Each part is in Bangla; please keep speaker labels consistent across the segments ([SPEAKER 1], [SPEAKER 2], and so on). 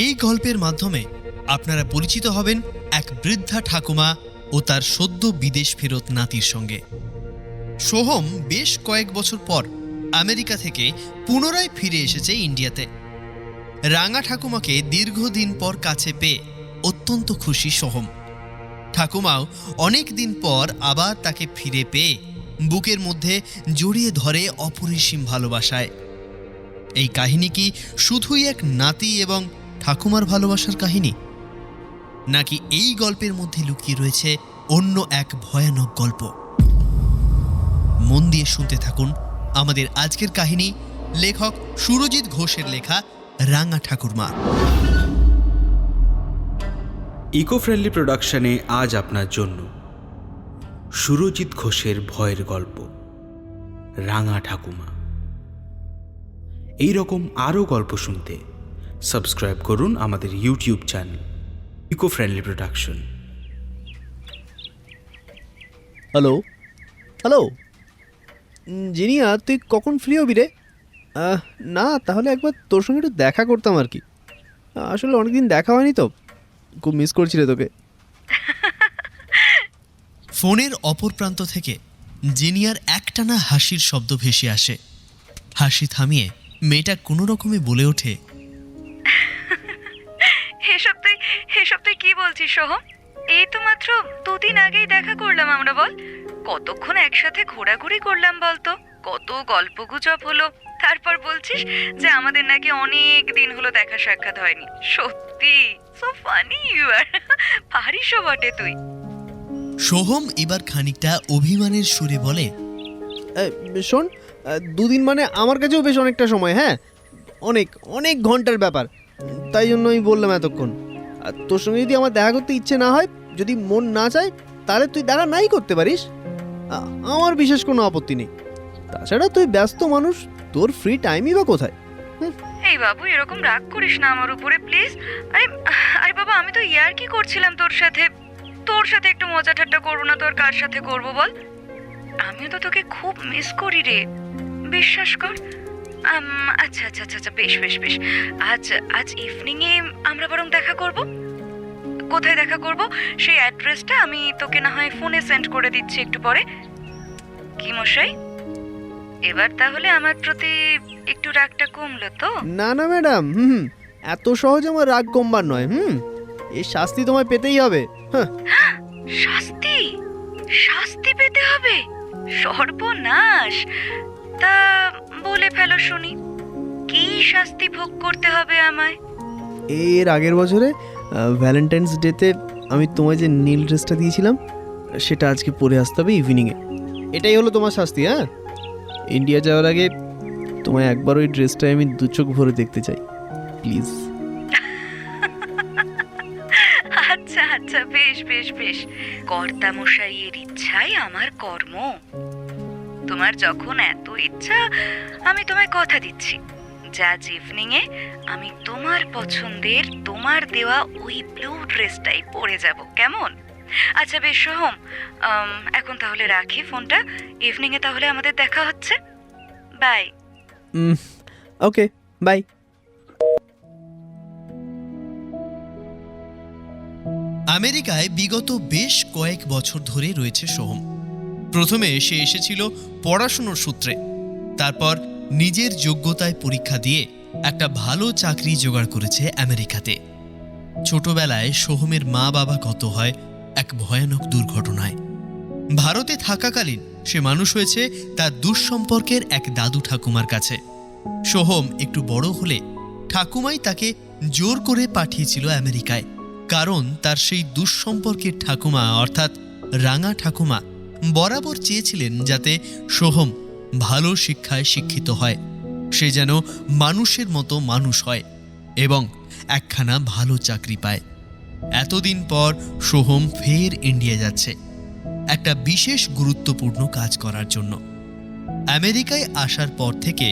[SPEAKER 1] এই গল্পের মাধ্যমে আপনারা পরিচিত হবেন এক বৃদ্ধা ঠাকুমা ও তার সদ্য বিদেশ ফেরত নাতির সঙ্গে। সোহম বেশ কয়েক বছর পর আমেরিকা থেকে পুনরায় ফিরে এসেছে ইন্ডিয়াতে। রাঙা ঠাকুমাকে দীর্ঘদিন পর কাছে পেয়ে অত্যন্ত খুশি সোহম। ঠাকুমাও অনেক দিন পর আবার তাকে ফিরে পেয়ে বুকের মধ্যে জড়িয়ে ধরে অপরিসীম ভালোবাসায়। এই কাহিনী কি শুধুই এক নাতি এবং ঠাকুমার ভালোবাসার কাহিনী, নাকি এই গল্পের মধ্যে লুকিয়ে রয়েছে অন্য এক ভয়ানক গল্প? মন দিয়ে শুনতে থাকুন আমাদের আজকের কাহিনী, লেখক সুরজিৎ ঘোষের লেখা রাঙা ঠাকুরমা।
[SPEAKER 2] ইকো ফ্রেন্ডলি প্রোডাকশনে আজ আপনার জন্য সুরজিৎ ঘোষের ভয়ের গল্প রাঙা ঠাকুমা। এই রকম আরও গল্প শুনতে সাবস্ক্রাইব করুন আমাদের YouTube channel eco friendly production.
[SPEAKER 3] Hello hello Zinia, তুই কখন ফ্রি হবি রে? না, তাহলে একবার তোর সঙ্গে একটু দেখা করতাম আর কি। আসলে অনেকদিন দেখা হয়নি তো, খুব মিস করছি রে তোকে।
[SPEAKER 1] ফোনের অপর প্রান্ত থেকে জিনিয়ার একটানা হাসির শব্দ ভেসে আসে। হাসি থামিয়ে মেয়েটা কোনো রকমে বলে ওঠে,
[SPEAKER 4] এসব তুই কি বলছিস সোহম? এই তো মাত্র 2 দিন আগেই দেখা করলাম আমরা, বল কতক্ষণ একসাথে ঘোরাঘুরি করলাম বলতো, কত গল্পগুজব হলো, তারপর বলছিস যে আমাদের নাকি অনেক দিন হলো দেখা সাক্ষাৎ হয়নি। সত্যি সো ফানি ইউ আর, পারিস বটে তুই।
[SPEAKER 1] সোহম এবার খানিকটা অভিমানের সুরে বলে,
[SPEAKER 3] শোন, 2 দিন মানে আমার কাছেও বেশ অনেকটা সময়। হ্যাঁ, অনেক অনেক ঘন্টার ব্যাপার, তাই জন্য আমি বললাম এতক্ষণ। আর তোর সঙ্গে যদি আমার দেখা করতে ইচ্ছে না হয়, যদি মন না চায়, তাহলে তুই দেখা নাই করতে পারিস, আমার বিশেষ কোনো আপত্তি নেই। তাছাড়া তুই ব্যস্ত মানুষ, তোর ফ্রি টাইমই বা কোথায়?
[SPEAKER 4] এই বাবু, এরকম রাগ করিস না আমার উপরে প্লিজ। আরে বাবা, আমি তো ইয়ার্কি করছিলাম তোর সাথে একটু মজা ঠাট্টা করবো না তো আর কার সাথে করবো বল? আমিও তো তোকে খুব মিস করি রে, বিশ্বাস কর। আচ্ছা আচ্ছা আচ্ছা, বেশ বেশ বেশ, আজ ইভিনিং এ আমরা বরং দেখা করব। কোথায় দেখা করব সেই অ্যাড্রেসটা আমি তোকে না হয় ফোনে সেন্ড করে দিচ্ছি একটু পরে। কি মশাই, এবার তাহলে আমার প্রতি একটু রাগটা কমলো তো?
[SPEAKER 3] না না ম্যাডাম, এত সহজ আমার রাগ কমবার নয়। এই শাস্তি তোমায় পেতেই হবে।
[SPEAKER 4] শাস্তি? শাস্তি পেতে হবে? সর্বনাশ! তা বলে ফেলো শুনি, কি শাস্তি ভোগ করতে হবে আমায়?
[SPEAKER 3] এর আগের বছরে ভ্যালেন্টাইন্স ডেতে আমি তোমায় যে নীল ড্রেসটা দিয়েছিলাম, সেটা আজকে পরে আসতে হবে ইভিনিংয়ে। এটাই হলো তোমার শাস্তি। হ্যাঁ, ইন্ডিয়া যাওয়ার আগে তোমায় একবার ওই ড্রেসটায় আমি 2 চোখ ভরে দেখতে চাই, প্লিজ।
[SPEAKER 4] আচ্ছা আচ্ছা, বেশ বেশ বেশ, কর্তা মশাইয়ের ইচ্ছাই আমার কর্ম। তোমার যখন এত ইচ্ছা, আমি তোমায় কথা দিচ্ছি যে আজ ইভিনিং এ আমি তোমার পছন্দের, তোমার দেওয়া ওই ব্লু ড্রেসটাই পরে যাব, কেমন? আচ্ছা বেশ সোহম, এখন তাহলে রাখি ফোনটা। ইভিনিং এ তাহলে আমাদের দেখা হচ্ছে। বাই।
[SPEAKER 3] Okay, bye.
[SPEAKER 1] আমেরিকায় বিগত বেশ কয়েক বছর ধরে রয়েছে সোহম। প্রথমে সে এসেছিল পড়াশুনোর সূত্রে, তারপর নিজের যোগ্যতায় পরীক্ষা দিয়ে একটা ভালো চাকরি জোগাড় করেছে আমেরিকাতে। ছোটবেলায় সোহমের মা বাবা গত হয় এক ভয়ানক দুর্ঘটনায়। ভারতে থাকাকালীন সে মানুষ হয়েছে তার দুঃসম্পর্কের এক দাদু ঠাকুমার কাছে। সোহম একটু বড় হলে ঠাকুমাই তাকে জোর করে পাঠিয়েছিল আমেরিকায়, কারণ তার সেই দুঃসম্পর্কের ঠাকুমা অর্থাৎ রাঙা ঠাকুমা বরাবর চেয়েছিলেন যাতে সোহম ভালো শিক্ষায় শিক্ষিত হয়, সে যেন মানুষের মতো মানুষ হয় এবং একখানা ভালো চাকরি পায়। এতদিন পর সোহম ফের ইন্ডিয়া যাচ্ছে একটা বিশেষ গুরুত্বপূর্ণ কাজ করার জন্য। আমেরিকায় আসার পর থেকে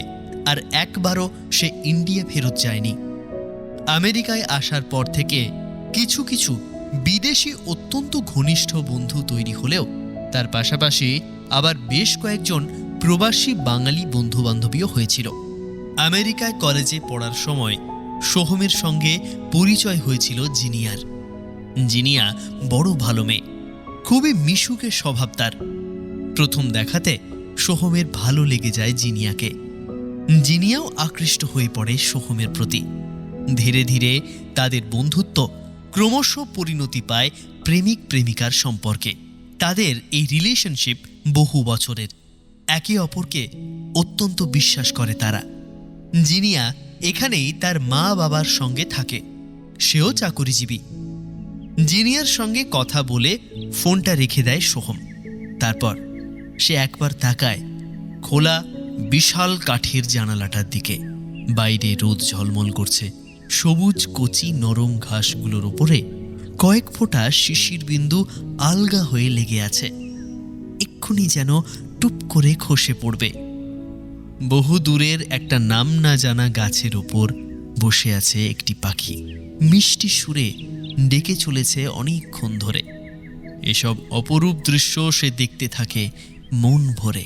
[SPEAKER 1] আর একবারও সে ইন্ডিয়া ফেরত যায়নি। আমেরিকায় আসার পর থেকে কিছু কিছু বিদেশি অত্যন্ত ঘনিষ্ঠ বন্ধু তৈরি হলেও তার পাশাপাশি আবার বেশ কয়েকজন প্রবাসী বাঙালি বন্ধুবান্ধবীও হয়েছিল। আমেরিকায় কলেজে পড়ার সময় সোহমের সঙ্গে পরিচয় হয়েছিল জিনিয়ার। জিনিয়া বড় ভালো মেয়ে, খুবই মিশুকে স্বভাব তার। প্রথম দেখাতে সোহমের ভালো লেগে যায় জিনিয়াকে। জিনিয়াও আকৃষ্ট হয়ে পড়ে সোহমের প্রতি। ধীরে ধীরে তাদের বন্ধুত্ব ক্রমশ পরিণতি পায় প্রেমিক প্রেমিকার সম্পর্কে। তাদের এই রিলেশনশিপ বহু বছরের। একে অপরকে অত্যন্ত বিশ্বাস করে তারা। জিনিয়া এখানেই তার মা বাবার সঙ্গে থাকে, সেও চাকরিজীবী। জিনিয়ার সঙ্গে কথা বলে ফোনটা রেখে দেয় সোহম। তারপর সে একবার তাকায় খোলা বিশাল কাঠের জানালাটার দিকে। বাইরে রোদ ঝলমল করছে, সবুজ কচি নরম ঘাসগুলোর উপরে কয়েক ফোঁটা শিশির বিন্দু আলগা হয়ে লেগে আছে, এক্ষুনি যেন টুপ করে খসে পড়বে। বহু দূরের একটা নাম না জানা গাছের ওপর বসে আছে একটি পাখি, মিষ্টি সুরে ডেকে চলেছে অনেকক্ষণ ধরে। এসব অপরূপ দৃশ্য সে দেখতে থাকে মন ভরে।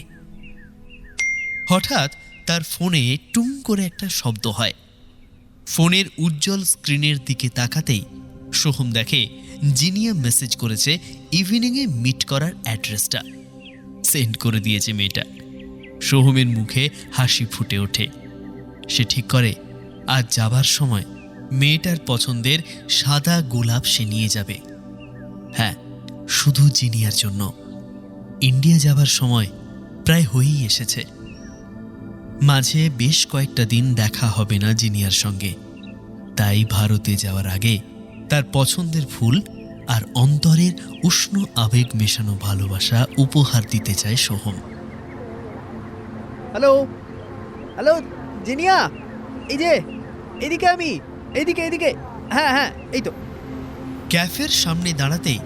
[SPEAKER 1] হঠাৎ তার ফোনে টুং করে একটা শব্দ হয়। ফোনের উজ্জ্বল স্ক্রিনের দিকে তাকাতেই সোহম দেখে জিনিয়া মেসেজ করেছে ইভিনিংয়ে মিট করার অ্যাড্রেসটা। সেন্ড করে দিয়েছে মেয়েটা। সোহমের মুখে হাসি ফুটে ওঠে। সে ঠিক করে আজ যাবার সময় মেয়েটার পছন্দের সাদা গোলাপ সে নিয়ে যাবে। হ্যাঁ, শুধু জিনিয়ার জন্য। ইন্ডিয়া যাবার সময় প্রায় হয়েই এসেছে। মাঝে বেশ কয়েকটা দিন দেখা হবে না জিনিয়ার সঙ্গে, তাই ভারতে যাওয়ার আগে তার পছন্দের ফুল আর অন্তরের উষ্ণ আবেগ মেশানো ভালোবাসা উপহার দিতে চায় সোহম।
[SPEAKER 3] হ্যালো হ্যালো জিনিয়া, এই যে এদিকে, আমি এইদিকে এইদিকে, হ্যাঁ হ্যাঁ এই তো।
[SPEAKER 1] ক্যাফের সামনে দাঁড়াতেই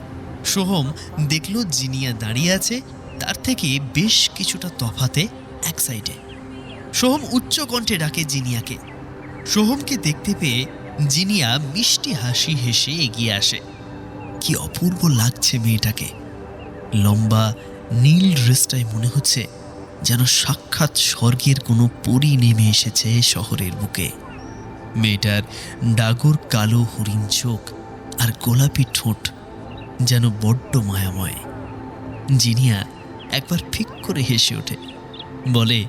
[SPEAKER 1] সোহম দেখল জিনিয়া দাঁড়িয়ে আছে তার থেকে বেশ কিছুটা তফাতে এক সাইডে। সোহম উচ্চ কণ্ঠে ডাকে জিনিয়াকে। সোহমকে দেখতে পেয়ে জিনিয়া মিষ্টি হাসি হেসে এগিয়ে আসে। কি অপূর্ব লাগছে মেয়েটাকে। লম্বা নীল ড্রেসটায় মনে হচ্ছে যেন সাক্ষাৎ স্বর্গের কোনো পরী নেমে এসেছে শহরের বুকে। মেয়েটার ডাগর কালো হরিণ চোখ আর গোলাপি ঠোঁট যেন বড্ড মায়াময়। জিনিয়া একবার ফিক করে হেসে ওঠে, বলে,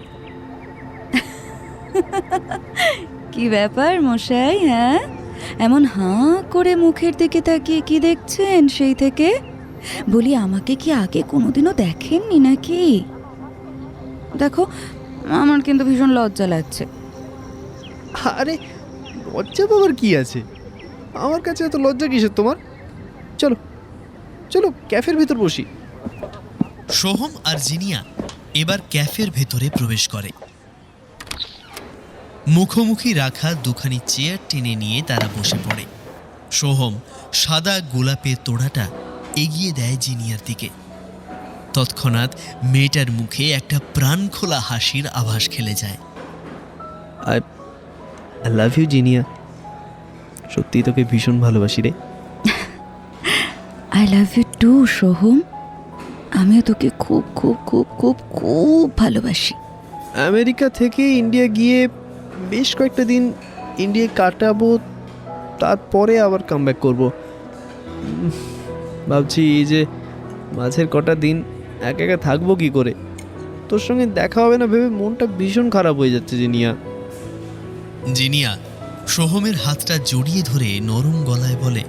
[SPEAKER 5] কি ব্যাপার মশাই? হ্যাঁ, এমন হাঁ করে মুখের দিকে তাকিয়ে কি দেখছেন সেই থেকে? বলি, আমাকে কি আগে কোনোদিনও দেখেননি নাকি? দেখো, আমার কিন্তু ভীষণ লজ্জা লাগছে।
[SPEAKER 3] আরে লজ্জা পাবার কি আছে? আমার কাছে এত লজ্জা কিসের তোমার? চলো চলো ক্যাফের ভেতর বসি।
[SPEAKER 1] সোহম আর জিনিয়া এবার ক্যাফের ভেতরে প্রবেশ করে। মুখোমুখি রাখা দুখানি চেয়ার টেনে নিয়ে তারা বসে পড়ে। সোহম সাদা গোলাপের তোড়াটা এগিয়ে দেয় জিনিয়ার দিকে। তৎক্ষণাৎ মেয়েটার মুখে একটা প্রাণখোলা হাসির আভাস খেলে যায়।
[SPEAKER 3] আই লাভ ইউ জিনিয়া, সত্যিই তোকে ভীষণ ভালোবাসি রে।
[SPEAKER 5] I love you too Soham, আমিও তোকে খুব খুব খুব খুব খুব ভালোবাসি।
[SPEAKER 3] আমেরিকা থেকে ইন্ডিয়া গিয়ে বেশ কয়েকটা দিন ইন্ডিয়ায় কাটাবো, তারপরে আবার কামব্যাক করবো। ভাবছি এই যে মাঝের কটা দিন একা একা থাকবো কি করে, তোর সঙ্গে দেখা হবে না ভেবে মনটা ভীষণ খারাপ হয়ে যাচ্ছে জিনিয়া।
[SPEAKER 1] জিনিয়া সোহমের হাতটা জড়িয়ে ধরে নরম গলায় বলে,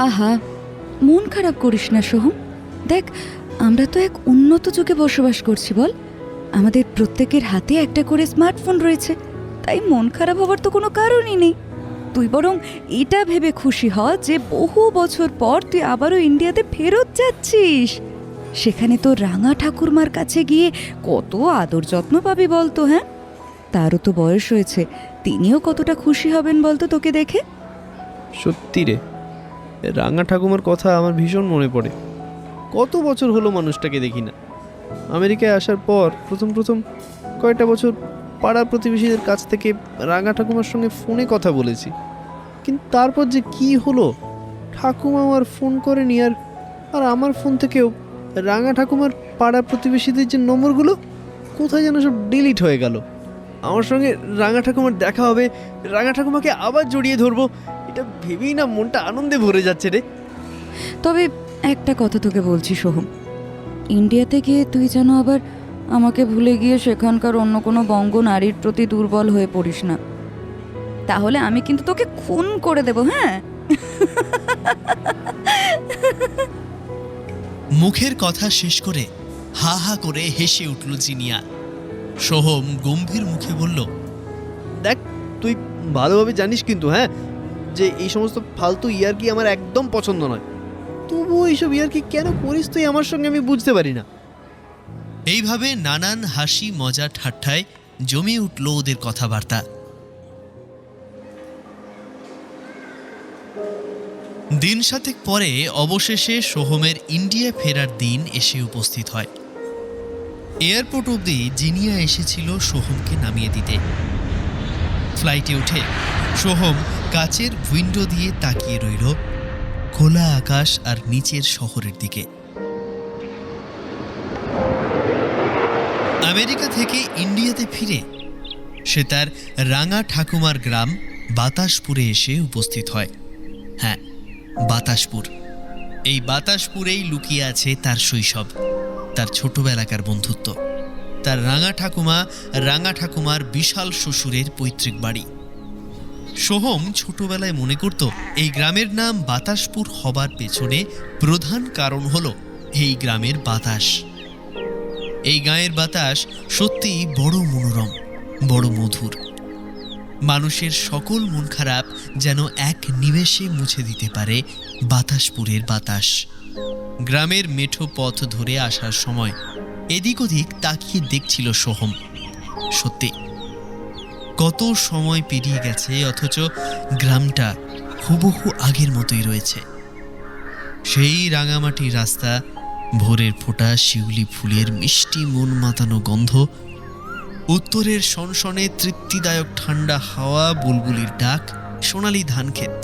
[SPEAKER 5] আহা, মন খারাপ করিস না সোহম। দেখ, আমরা তো এক উন্নত যুগে বসবাস করছি বল। আমাদের প্রত্যেকের হাতে একটা করে স্মার্টফোন রয়েছে, তাই মন খারাপ হবার তো কোনো কারণই নেই। তুই বরং এটা ভেবে খুশি হ যে বহু বছর পর তুই আবারও ইন্ডিয়াতে ফেরত যাচ্ছিস। সেখানে তো রাঙা ঠাকুরমার কাছে গিয়ে কত আদর যত্ন পাবি বলতো। হ্যাঁ, তারও তো বয়স হয়েছে, তিনিও কতটা খুশি হবেন বলতো তোকে দেখে।
[SPEAKER 3] সত্যি রে, রাঙা ঠাকুমার কথা আমার ভীষণ মনে পড়ে। কত বছর হলো মানুষটাকে দেখি না। আমেরিকায় আসার পর প্রথম কয়েকটা বছর পাড়া প্রতিবেশীদের কাছ থেকে রাঙা ঠাকুমার সঙ্গে ফোনে কথা বলেছি, কিন্তু তারপর যে কি হলো, ঠাকুমা আমার ফোন করেনি, আর আমার ফোন থেকেও রাঙা ঠাকুমার পাড়া প্রতিবেশীদের যে নম্বরগুলো কোথায় যেন সব ডিলিট হয়ে গেল। আমার সঙ্গে রাঙা ঠাকুমার দেখা হবে, রাঙা ঠাকুমাকে আবার জড়িয়ে ধরবো, এটা ভেবেই না মনটা আনন্দে ভরে যাচ্ছে রে।
[SPEAKER 5] তবে একটা কথা তোকে বলছি সোহম, ইন্ডিয়াতে গিয়ে তুই যেন আবার আমাকে ভুলে গিয়ে সেখানকার অন্য কোনো বঙ্গ নারীর প্রতি দুর্বল হয়ে পড়িস না, তাহলে আমি কিন্তু তোকে খুন করে দেব। হ্যাঁ,
[SPEAKER 1] মুখের কথা শেষ করে হা হা করে হেসে উঠল জিনিয়া। সোহম গম্ভীর মুখে বলল,
[SPEAKER 3] দেখ, তুই ভালোভাবে জানিস কিন্তু, হ্যাঁ, যে এই সমস্ত ফালতু ইয়ার্কি আমার একদম পছন্দ নয়। তবুও এইসব ইয়ার্কি কেন করিস তুই আমার সঙ্গে, আমি বুঝতে পারি না।
[SPEAKER 1] এইভাবে নানান হাসি মজা ঠাট্টায় জমিয়ে উঠল ওদের কথাবার্তা। দিন সাতেক পরে অবশেষে সোহমের ইন্ডিয়া ফেরার দিন এসে উপস্থিত হয়। এয়ারপোর্ট অবধি জিনিয়া এসেছিল সোহমকে নামিয়ে দিতে। ফ্লাইটে উঠে সোহম কাচের উইন্ডো দিয়ে তাকিয়ে রইল খোলা আকাশ আর নিচের শহরের দিকে। আমেরিকা থেকে ইন্ডিয়াতে ফিরে সে তার রাঙা ঠাকুমার গ্রাম বাতাসপুরে এসে উপস্থিত হয়। হ্যাঁ, বাতাসপুর। এই বাতাসপুরেই লুকিয়ে আছে তার শৈশব, তার ছোটবেলাকার বন্ধুত্ব, তার রাঙা ঠাকুমার বিশাল শ্বশুরের পৈতৃক বাড়ি। সোহম ছোটবেলায় মনে করত এই গ্রামের নাম বাতাসপুর হবার পেছনে প্রধান কারণ হল এই গ্রামের বাতাস। এই গাঁয়ের বাতাস সত্যিই বড় মনোরম, বড় মধুর। মানুষের সকল মন খারাপ যেন এক নিমেষে মুছে দিতে পারে বাতাসপুরের বাতাস। গ্রামের মেঠো পথ ধরে আসার সময় এদিক ওদিক তাকিয়ে দেখছিল সোহম। সত্যি কত সময় পেরিয়ে গেছে, অথচ গ্রামটা হুবহু আগের মতোই রয়েছে। সেই রাঙামাটির রাস্তা, ভোরের ফোঁটা শিউলি ফুলের মিষ্টি মন মাতানো গন্ধ, উত্তরের সনসনে তৃপ্তিদায়ক ঠান্ডা হাওয়া, বুলবুলির ডাক, সোনালি ধানক্ষেত,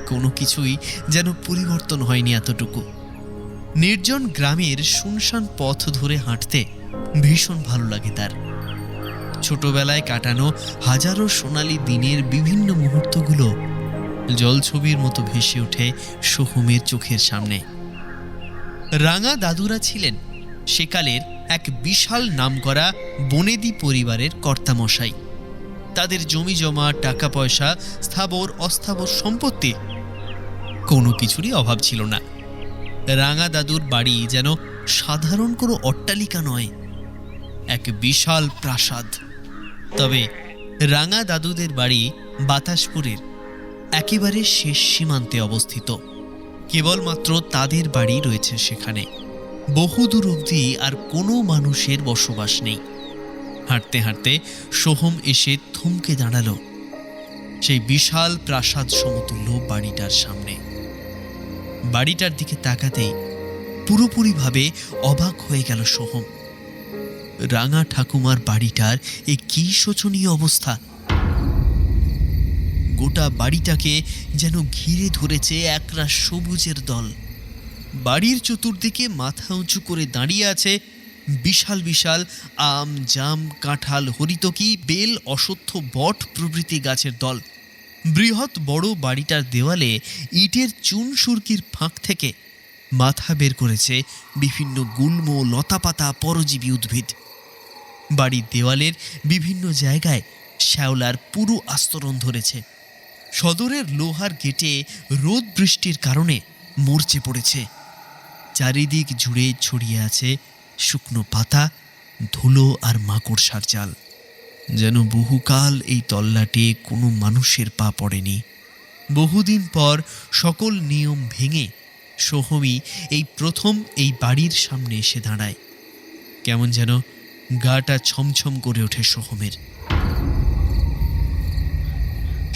[SPEAKER 1] কোনো কিছুই যেন পরিবর্তন হয়নি এতটুকু। নির্জন গ্রামের শুনশান পথ ধরে হাঁটতে ভীষণ ভালো লাগে তার। ছোটবেলায় কাটানো হাজারো সোনালি দিনের বিভিন্ন মুহূর্তগুলো জলছবির মতো ভেসে ওঠে সোহমের চোখের সামনে। রাঙা দাদুরা ছিলেন সেকালের এক বিশাল নামকরা বনেদি পরিবারের কর্তামশাই। তাদের জমি জমা, টাকা পয়সা, স্থাবর অস্থাবর সম্পত্তি, কোনো কিছুরই অভাব ছিল না। রাঙা দাদুর বাড়ি যেন সাধারণ কোনো অট্টালিকা নয়, এক বিশাল প্রাসাদ। তবে রাঙা দাদুদের বাড়ি বাতাসপুরের একেবারে শেষ সীমান্তে অবস্থিত। কেবলমাত্র তাদের বাড়ি রয়েছে সেখানে, বহুদূর অবধি আর কোনো মানুষের বসবাস নেই। হাঁটতে হাঁটতে সোহম এসে থমকে দাঁড়ালো সেই বিশাল প্রাসাদ সমতুল্য বাড়িটার সামনে। বাড়িটার দিকে তাকাতেই পুরোপুরিভাবে অবাক হয়ে গেল সোহম। রাঙা ঠাকুমার বাড়িটার এ কি শোচনীয় অবস্থা! গোটা বাড়িটাকে যেন ঘিরে ধরেছে একরাশ সবুজের দল। বাড়ির চতুর্দিকে মাথা উঁচু করে দাঁড়িয়ে আছে বিশাল বিশাল আম, জাম, কাঁঠাল, হরিতকি, বেল, অশ্বত্থ, বট প্রভৃতি গাছের দল। বৃহৎ বড় বাড়িটার দেওয়ালে ইটের চুন সুরকির ফাঁক থেকে মাথা বের করেছে বিভিন্ন গুল্ম, লতাপাতা, পরজীবী উদ্ভিদ। বাড়ির দেওয়ালের বিভিন্ন জায়গায় শ্যাওলার পুরো আস্তরণ ধরেছে। সদরের লোহার গেটে রোদ বৃষ্টির কারণে মরচে পড়েছে। চারিদিক জুড়ে ছড়িয়ে আছে শুকনো পাতা, ধুলো আর মাকড়সার জাল। যেন বহুকাল এই তল্লাটে কোনো মানুষের পা পড়েনি। বহুদিন পর সকল নিয়ম ভেঙে সোহমই এই প্রথম এই বাড়ির সামনে এসে দাঁড়ায়। কেমন যেন গাটা ছমছম করে ওঠে সোহমের।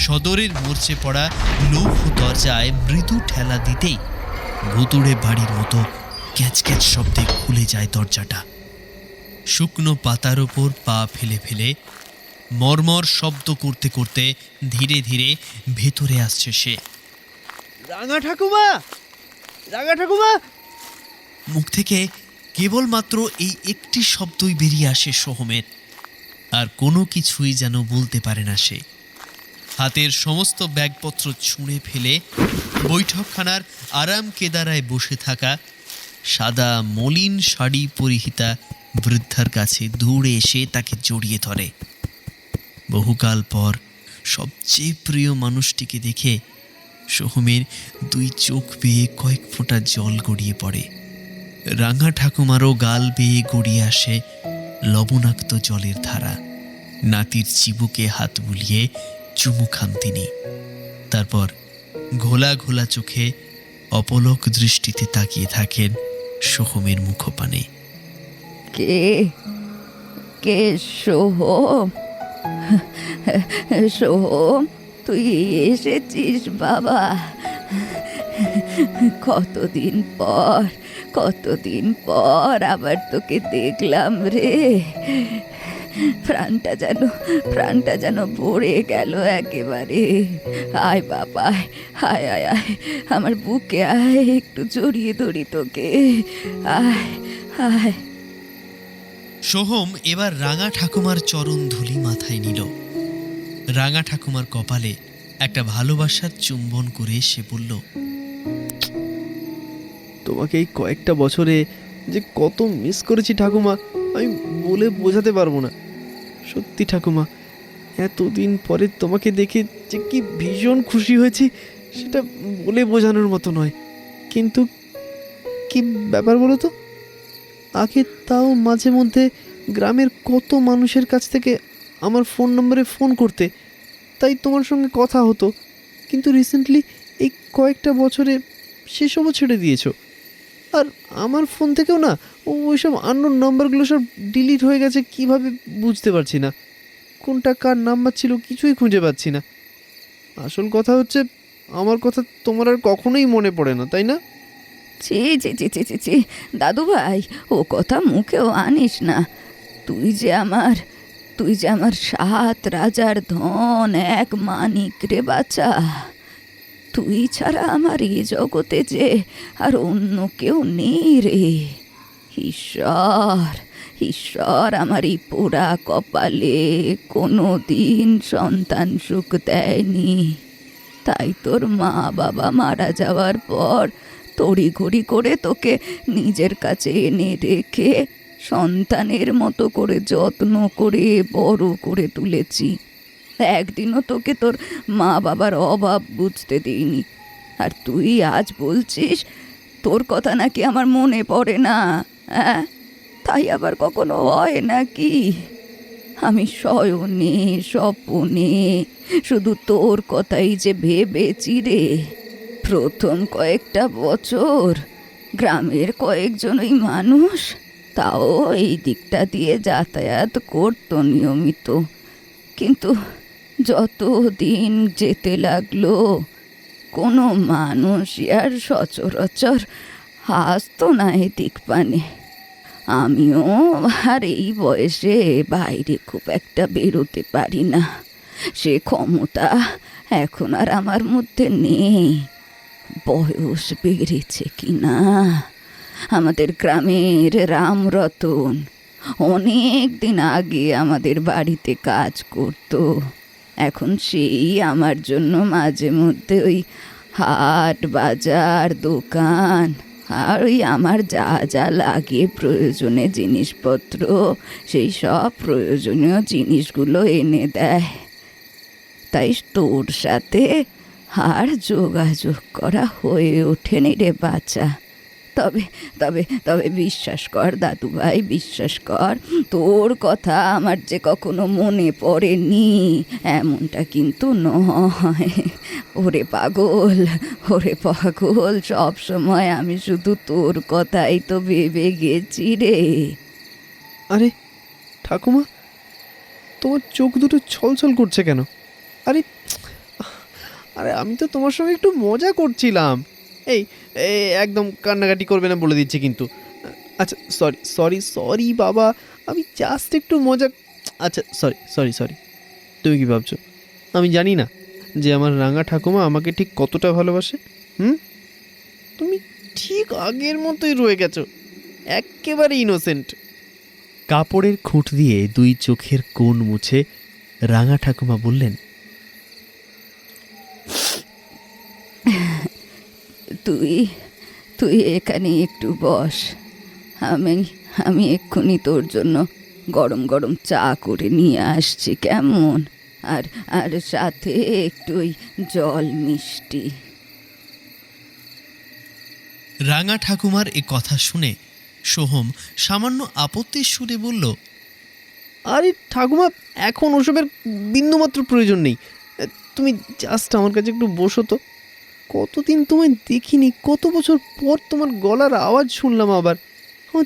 [SPEAKER 1] সদরের মরচে পড়া লৌহ দরজায় মৃদু ঠেলা দিতেই ভুতুড়ে বাড়ির মতো ক্যাচ ক্যাচ শব্দে খুলে যায় দরজাটা। শুকনো পাতার ওপর পা ফেলে ফেলে মর্মর শব্দ করতে করতে ধীরে ধীরে ভেতরে আসছে সে।
[SPEAKER 3] রাঙা ঠাকুমা, রাঙা ঠাকুমা!
[SPEAKER 1] মুখ থেকে কেবলমাত্র এই একটি শব্দই বেরিয়ে আসে সোহমের। আর কোনো কিছুই যেন বলতে পারে না সে। হাতের সমস্ত ব্যাগপত্র ছুঁড়ে ফেলে বৈঠকখানার আরাম কেদারায় বসে থাকা সাদা মলিন শাড়ি পরিহিতা বৃদ্ধার কাছে দৌড়ে এসে তাকে জড়িয়ে ধরে। বহুকাল পর সবচেয়ে প্রিয় মানুষটিকে দেখে সোহমের দুই চোখ বেয়ে কয়েক ফোঁটা জল গড়িয়ে পড়ে। রাঙা ঠাকুমারও গাল বেয়ে গড়িয়ে আসে লবণাক্ত জলের ধারা। নাতির চিবুকে হাত বুলিয়ে চুমু খান তিনি। তারপর ঘোলা ঘোলা চোখে অপলক দৃষ্টিতে তাকিয়ে থাকেন সোহমের মুখপানে।
[SPEAKER 5] কে কে সোহম? সোহম, তুই এসেছিস বাবা। কতদিন পর আবার তোকে দেখলাম রে। প্রাণটা যেন ভরে গেল একেবারে। আয় বাবা, আয় আয় আয়, আমার বুকে আয়, একটু জড়িয়ে ধরি তোকে। আয় আয়।
[SPEAKER 1] সোহম এবার রাঙা ঠাকুমার চরণ ধুলি মাথায় নিল। রাঙা ঠাকুমার কপালে একটা ভালোবাসার চুম্বন করে সে বলল,
[SPEAKER 3] তোমাকে এই কয়েকটা বছরে যে কত মিস করেছি ঠাকুমা, আমি বলে বোঝাতে পারবো না। সত্যি ঠাকুমা, এতদিন পরে তোমাকে দেখে যে কি ভীষণ খুশি হয়েছি সেটা বলে বোঝানোর মতো নয়। কিন্তু কি ব্যাপার বলো তো, আগে তাও মাঝে মধ্যে গ্রামের কত মানুষের কাছ থেকে আমার ফোন নম্বরে ফোন করতে, তাই তোমার সঙ্গে কথা হতো। কিন্তু রিসেন্টলি এই কয়েকটা বছরে সেসবও ছেড়ে দিয়েছো। আর আমার ফোন থেকেও না ওইসব আননোন নাম্বারগুলো সব ডিলিট হয়ে গেছে। কিভাবে বুঝতে পারছি না, কোনটা কার নাম্বার ছিল কিছুই খুঁজে পাচ্ছি না। আসল কথা হচ্ছে, আমার কথা তোমার আর কখনোই মনে পড়ে না, তাই না?
[SPEAKER 5] ছি ছি ছি ছি ছি ছি, দাদু ভাই, ও কথা মুখেও আনিস না। তুই যে আমার 7 রাজার ধন, এক মানিক রে বাচ্চা। তুই ছাড়া আমার এই জগতে যে আর অন্য কেউ নেই রে। ঈশ্বর আমার এই পোড়া কপালে কোনো দিন সন্তান সুখ দেয়নি। তাই তোর মা বাবা মারা যাওয়ার পর তড়িঘড়ি করে তোকে নিজের কাছে এনে রেখে সন্তানের মতো করে যত্ন করে বড় করে তুলেছি। একদিনও তোকে তোর মা বাবার অভাব বুঝতে দিইনি। আর তুই আজ বলছিস তোর কথা নাকি আমার মনে পড়ে না? হ্যাঁ, তাই আবার কখনো হয় নাকি? আমি শয়নে স্বপনে শুধু তোর কথাই যে ভেবেছি রে। প্রথম কয়েকটা বছর গ্রামের কয়েকজনই মানুষ তাও এই দিকটা দিয়ে যাতায়াত করতো নিয়মিত। কিন্তু যত দিন যেতে লাগলো কোনো মানুষই আর সচরাচর আসতো না এদিক পানে। আমিও আর এই বয়সে বাইরে খুব একটা বেরোতে পারি না। সে ক্ষমতা এখন আর আমার মধ্যে নেই। বয়স বেড়েছে কি না, আমাদের গ্রামের রামরতন অনেক দিন আগে আমাদের বাড়িতে কাজ করতো। এখন সেই আমার জন্য মাঝে মধ্যে ওই হাট বাজার দোকান আর ওই আমার যা যা লাগে প্রয়োজনীয় জিনিসপত্র, সেই সব প্রয়োজনীয় জিনিসগুলো এনে দেয়। তাই তোর সাথে আর যোগাযোগ করা হয়ে ওঠেনি রে বাচ্চা। তবে তবে তবে বিশ্বাস কর দাদু ভাই, বিশ্বাস কর, তোর কথা আমার যে কখনো মনে পড়েনি এমনটা কিন্তু নয়। ওরে পাগল, সব সময় আমি শুধু তোর কথাই তো ভেবে গেছি রে।
[SPEAKER 3] আরে ঠাকুমা, তোমার চোখ দুটো ছলছল করছে কেন? আরে আরে আমি তো তোমার সঙ্গে একটু মজা করছিলাম। এই একদম কান্নাকাটি করবে না বলে দিচ্ছি কিন্তু। আচ্ছা সরি বাবা, আমি জাস্ট একটু মজা। আচ্ছা সরি। তুমি কি ভাবছো আমি জানি না যে আমার রাঙা ঠাকুমা আমাকে ঠিক কতটা ভালোবাসে? তুমি ঠিক আগের মতোই রয়ে গেছো, একেবারে ইনোসেন্ট। কাপড়ের খুঁট দিয়ে 2 চোখের কোণ মুছে রাঙা ঠাকুমা বললেন,
[SPEAKER 5] তুই তুই এখানে একটু বস। আমি আমি এক্ষুনি তোর জন্য গরম গরম চা করে নিয়ে আসছি, কেমন? আর আর সাথে একটু ওই জল মিষ্টি।
[SPEAKER 1] রাঙা ঠাকুমার এ কথা শুনে সোহম সামান্য আপত্তির সুরে বলল,
[SPEAKER 3] আরে ঠাকুমা, এখন ওসবের বিন্দুমাত্র প্রয়োজন নেই। তুমি জাস্ট আমার কাছে একটু বসো তো। কতদিন তোমায় দেখিনি, কত বছর পর তোমার গলার আওয়াজ শুনলাম আবার। আমার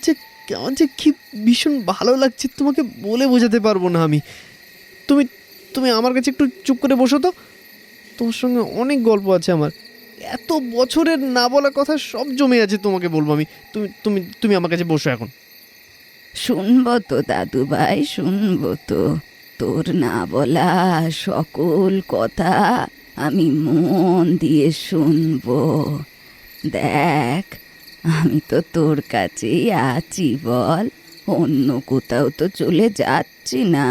[SPEAKER 3] যে কি ভীষণ ভালো লাগছে, তোমাকে বলে বোঝাতে পারবো না আমি। তুমি তুমি আমার কাছে একটু চুপ করে বসো তো। তোমার সঙ্গে অনেক গল্প আছে আমার, এত বছরের না বলা কথা সব জমে আছে, তোমাকে বলবো আমি। তুমি তুমি তুমি আমার কাছে বসো এখন।
[SPEAKER 5] শুনবো তো দাদু ভাই, শুনবো তো। তোর না বলা সকল কথা আমি মন দিয়ে শুনবো। দেখ, আমি তো তোর কাছেই আছি বল, অন্য কোথাও তো চলে যাচ্ছি না।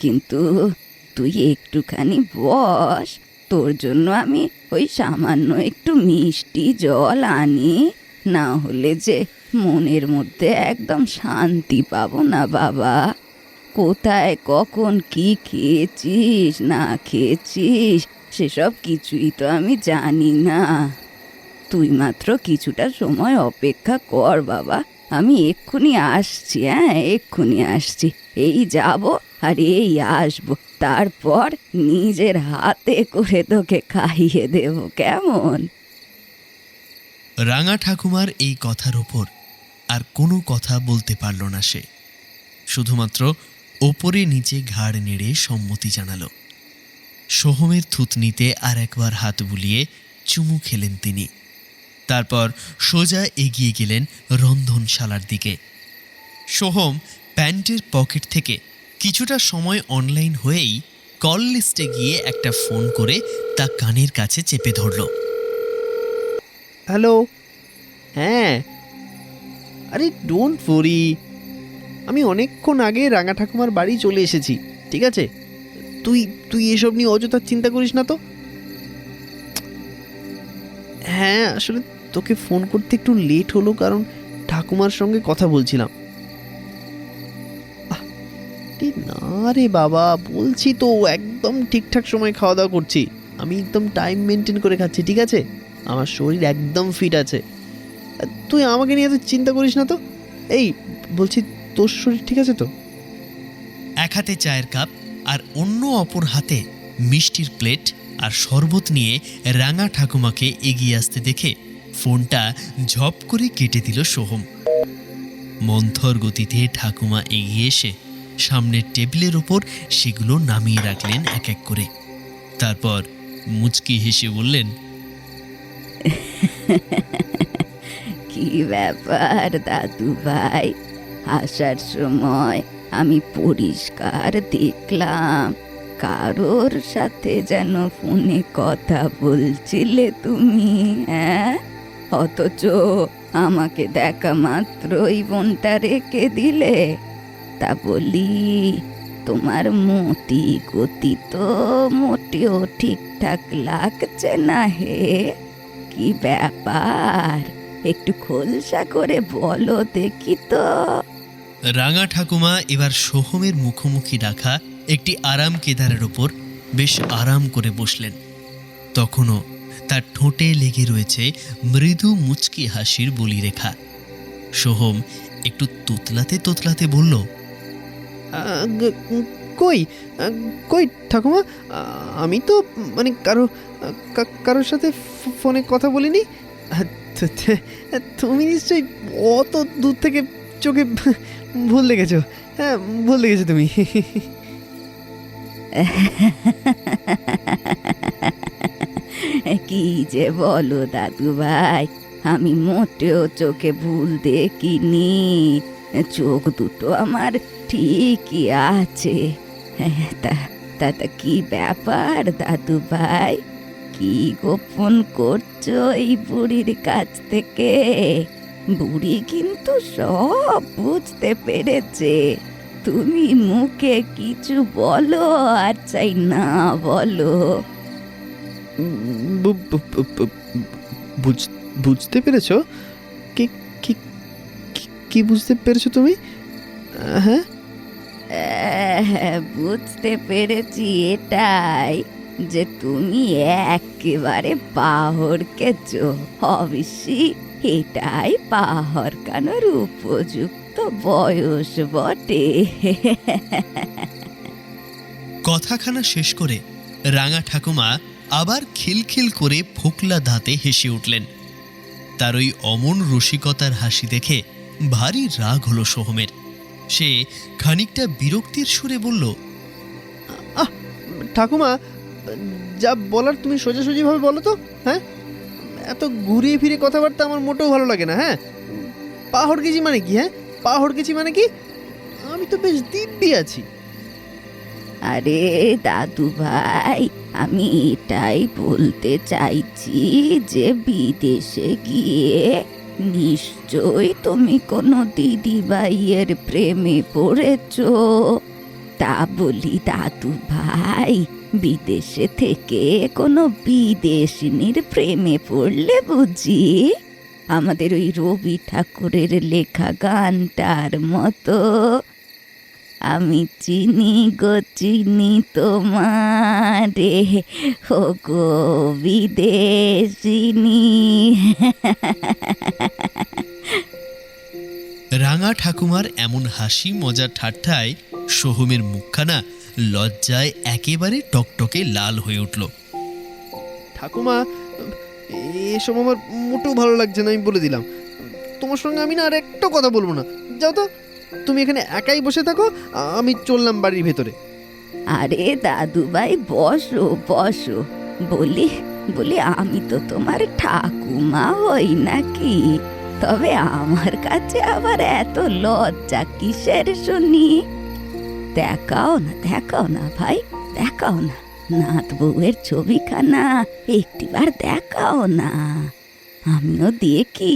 [SPEAKER 5] কিন্তু তুই একটুখানি বস, তোর জন্য আমি ওই সামান্য একটু মিষ্টি জল আনি, না হলে যে মনের মধ্যে একদম শান্তি পাবো না বাবা। কোথায় কখন কি খেয়েছিস না খেয়েছিস সেসব কিছুই তো আমি জানি না। তুই মাত্র কিছুটা সময় অপেক্ষা কর বাবা, আমি এক্ষুনি আসছি। এক্ষুনি আসছি, এই যাব আর এই আসবো, তারপর নিজের হাতে করে তোকে খাইয়ে দেব, কেমন?
[SPEAKER 1] রাঙা ঠাকুমার এই কথার ওপর আর কোনো কথা বলতে পারল না সে, শুধুমাত্র ওপরে নিচে ঘাড় নেড়ে সম্মতি জানালো। সোহমের থুতনিতে আর একবার হাত বুলিয়ে চুমু খেলেন তিনি। তারপর সোজা এগিয়ে গেলেন রন্ধনশালার দিকে। সোহম প্যান্টের পকেট থেকে কিছুটা সময় অনলাইন হয়েই কল লিস্টে গিয়ে একটা ফোন করে তা কানের কাছে চেপে ধরল।
[SPEAKER 3] হ্যালো, হ্যাঁ, আরে ডোন্ট ওয়ারি, আমি অনেকক্ষণ আগে রাঙা ঠাকুমার বাড়ি চলে এসেছি, ঠিক আছে? তুই তুই এসব নিয়ে অযথা চিন্তা করিস না তো। হ্যাঁ, আসলে তোকে ফোন করতে একটু লেট হলো, কারণ ঠাকুমার সঙ্গে কথা বলছিলাম। না রে বাবা, বলছি তো একদম ঠিকঠাক সময় খাওয়া দাওয়া করছি, আমি একদম টাইম মেনটেন করে খাচ্ছি, ঠিক আছে? আমার শরীর একদম ফিট আছে, তুই আমাকে নিয়ে এত চিন্তা করিস না তো। এই বলছি, তোর শরীর ঠিক আছে তো?
[SPEAKER 1] এক হাতে চায়ের কাপ আর অন্য অপর হাতে মিষ্টির প্লেট আর শরবত নিয়ে রাঙা ঠাকুমাকে এগিয়ে আসতে দেখে ফোনটা ঝপ করে কেটে দিল সোহম। মন্থর গতিতে ঠাকুমা এগিয়ে এসে সামনের টেবিলের ওপর সেগুলো নামিয়ে রাখলেন এক এক করে। তারপর মুচকি হেসে বললেন,
[SPEAKER 5] কি ব্যাপার দাদু ভাই, আসার সময় আমি পরিষ্কার দেখলাম কারোর সাথে যেন ফোনে কথা বলছিলে তুমি, অথচ আমাকে দেখা মাত্রই ফোনটা রেখে দিলে। তা বলি, তোমার মতি গতি তো মোটেও ঠিকঠাক লাগছে না হে, কি ব্যাপার? একটু খোলসা করে বলো দেখি তো।
[SPEAKER 1] রাঙা ঠাকুমা এবার সোহমের মুখোমুখি রাখা একটি আরাম কেদারের ওপর বেশ আরাম করে বসলেন। তখনও তার ঠোঁটে লেগে রয়েছে মৃদু মুচকি হাসির বলিরেখা। সোহম একটু তোতলাতে তোতলাতে বলল,
[SPEAKER 3] কই কই ঠাকুমা, আমি তো মানে কারোর সাথে ফোনে কথা বলিনি। তুমি নিশ্চয়ই অত দূর থেকে চোখে ভুল দেখেছো। হ্যাঁ, ভুল দেখেছো তুমি।
[SPEAKER 5] কি যে বলো দাদু ভাই, আমি মোটেও চোখে ভুল দেখিনি, চোখ দুটো আমার ঠিকই আছে। তা তা কি ব্যাপার দাদু ভাই, কি গোপন করছো এই বুড়ির কাছ থেকে? বুড়ি কিন্তু সব বুঝতে পেরেছে। তুমি মুখে কিছু বলো আর চাই না বলো।
[SPEAKER 3] বুঝতে পেরেছো? কি কি কি বুঝতে পেরেছো তুমি? হ্যাঁ,
[SPEAKER 5] বুঝতে পেরেছি এটাই, যে তুমি একেবারে পাহড়কেছ। অবশ্যই এটাই পাহড়কানোর উপযুক্ত বয়স বটে।
[SPEAKER 1] কথাখানা শেষ করে রাঙা ঠাকুমা আবার খিলখিল করে ফোকলা দাঁতে হেসে উঠলেন। তার ওই অমন রসিকতার হাসি দেখে ভারী রাগ হলো সোহমের। সে খানিকটা বিরক্তির সুরে বলল,
[SPEAKER 3] ঠাকুমা, যা বলার তুমি সোজাসুজিভাবে বলো তো। হ্যাঁ, এত ঘুরিয়ে ফিরে কথাবার্তা আমার মোটেও ভালো লাগে না। হ্যাঁ, পাহড় গেছি মানে কি? হ্যাঁ, পাহড় গেছি মানে কি? আমি তো বেশ দিব্যি আছি।
[SPEAKER 5] আরে দাদু ভাই, আমি এটাই বলতে চাইছি যে বিদেশে গিয়ে নিশ্চয়ই তুমি কোনো দিদি ভাইয়ের প্রেমে পড়েছো। তা বলি দাদু ভাই, বিদেশে থেকে কোনো বিদেশিনীর প্রেমে পড়লে বুঝি আমাদের ওই রবি ঠাকুরের লেখা গানটার মতো, আমি চিনি গো চিনি তোমারে ও গো বিদেশিনী।
[SPEAKER 1] রাঙা ঠাকুমার এমন হাসি মজার ঠাট্টায় সোহমের মুখখানা লজ্জায় একেবারে টকটকে লাল হয়ে উঠল।
[SPEAKER 3] ঠাকুমা, এসব আমার মোটেও ভালো লাগছে না, আমি বলে দিলাম। তোমার সঙ্গে আমি না আর একটা কথা বলবো না। যাও তো, তুমি এখানে একাই বসে থাকো, আমি চললাম বাড়ির ভেতরে।
[SPEAKER 5] আরে দাদু ভাই, বসো বসো। বলি বলি আমি তো তোমার ঠাকুমা হই নাকি? তবে আমার কাছে আবার এত লজ্জা কিসের শুনি? দেখাও না ভাই, দেখাও না নাত বউয়ের ছবিখানা, একটিবার দেখাও না। আমিও দেখি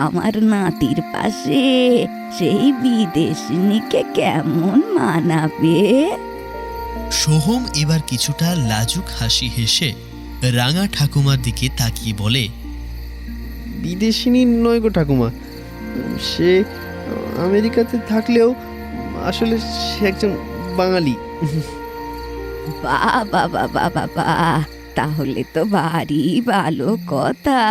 [SPEAKER 5] আমার নাতির পাশে সেই বিদেশিনীকে কেমন মানাবে।
[SPEAKER 1] সোহম এবার কিছুটা লাজুক হাসি হেসে রাঙা ঠাকুমার দিকে তাকিয়ে বলে,
[SPEAKER 3] বিদেশিনী নয় গো ঠাকুমা, সে আমেরিকাতে থাকলেও আসলে সে একজন বাঙালি।
[SPEAKER 5] বাবা বাবা বাবা, তাহলে তো ভারী ভালো কথা।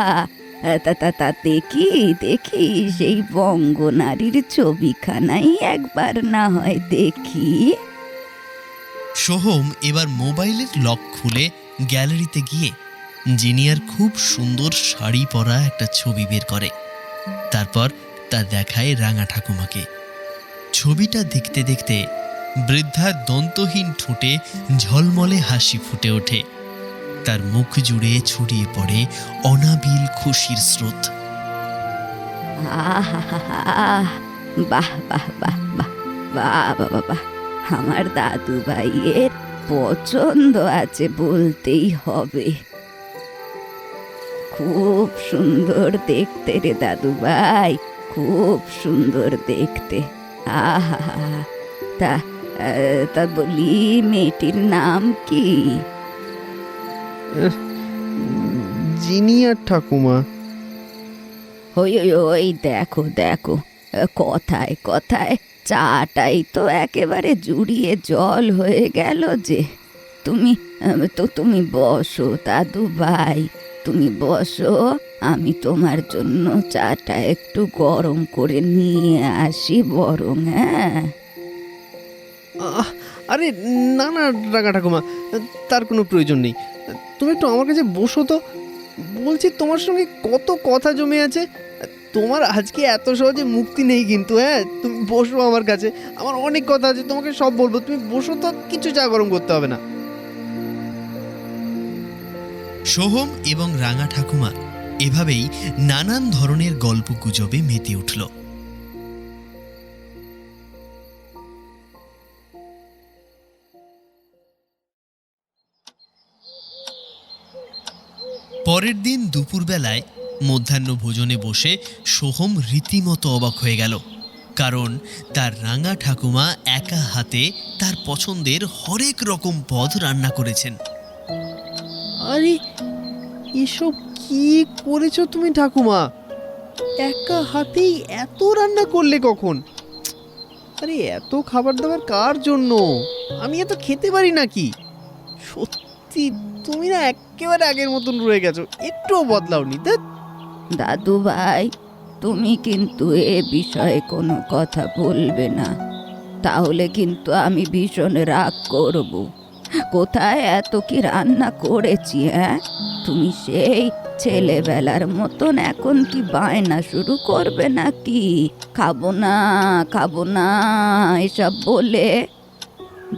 [SPEAKER 5] তা দেখি দেখি সেই বঙ্গনারীর ছবিখানাই একবার না হয় দেখি।
[SPEAKER 1] সোহম এবার মোবাইলের লক খুলে গ্যালারিতে গিয়ে জিনিয়ার খুব সুন্দর শাড়ি পরা একটা ছবি বের করে। তারপর তা দেখায় রাঙা ঠাকুমাকে। ছবিটা দেখতে দেখতে বৃদ্ধার দন্তহীন ঠোঁটে ঝলমলে হাসি ফুটে ওঠে। তার মুখ জুড়ে ছড়িয়ে পড়ে অনাবিল খুশির স্রোত।
[SPEAKER 5] আহ, বাহ বাহ বাহ বাহ, বাহ বাবা বাহ, আমার দাদু ভাইয়ের পছন্দ আছে বলতেই হবে। খুব সুন্দর দেখতে রে দাদু ভাই, খুব সুন্দর দেখতে। আহা, তা তা বলি মেয়েটির নাম কি?
[SPEAKER 3] জিনিয়ার ঠাকুমা।
[SPEAKER 5] ওই ওই ওই দেখো দেখো, কথায় কথায় চাটাই তো একেবারে জুড়িয়ে জল হয়ে গেল যে। তুমি বসো দাদু ভাই, তুমি বসো, আমি তোমার জন্য চাটা একটু গরম করে নিয়ে আসি বরং। হ্যাঁ,
[SPEAKER 3] আরে না না রাঙা ঠাকুমা, তার কোনো প্রয়োজন নেই। তুমি একটু আমার কাছে বসো তো। বলছি, তোমার সঙ্গে কত কথা জমে আছে। তোমার আজকে এত সহজে মুক্তি নেই কিন্তু। হ্যাঁ, তুমি বসো আমার কাছে, আমার অনেক কথা আছে, তোমাকে সব বলবো। তুমি বসো তো, কিছু চা গরম করতে হবে না।
[SPEAKER 1] সোহম এবং রাঙা ঠাকুমা এভাবেই নানান ধরনের গল্প গুজবে মেতে উঠল। পরের দিন দুপুরবেলায় মধ্যাহ্ন ভোজনে বসে সোহম রীতিমতো অবাক হয়ে গেল, কারণ তার রাঙা ঠাকুমা একা হাতে তার পছন্দের হরেক রকম পদ রান্না করেছেন।
[SPEAKER 3] আরে এসব কি করেছো তুমি ঠাকুমা? একা হাতেই এত রান্না করলে কখন? আরে এত খাবার দাবার কার জন্য? আমি এত খেতে পারি নাকি? সত্যি তুমি না একেবারে আগের মতন রয়ে গেছো, একটুও বদলাওনি। তা
[SPEAKER 5] দাদু ভাই, তুমি কিন্তু এ বিষয়ে কোনো কথা বলবে না, তাহলে কিন্তু আমি ভীষণ রাগ করব। কোথায় এত কি রান্না করেছি? তুমি সেই ছেলেবেলার মতন এখন কি বায়না শুরু করবে নাকি? খাবো না খাবো না এসব বলে।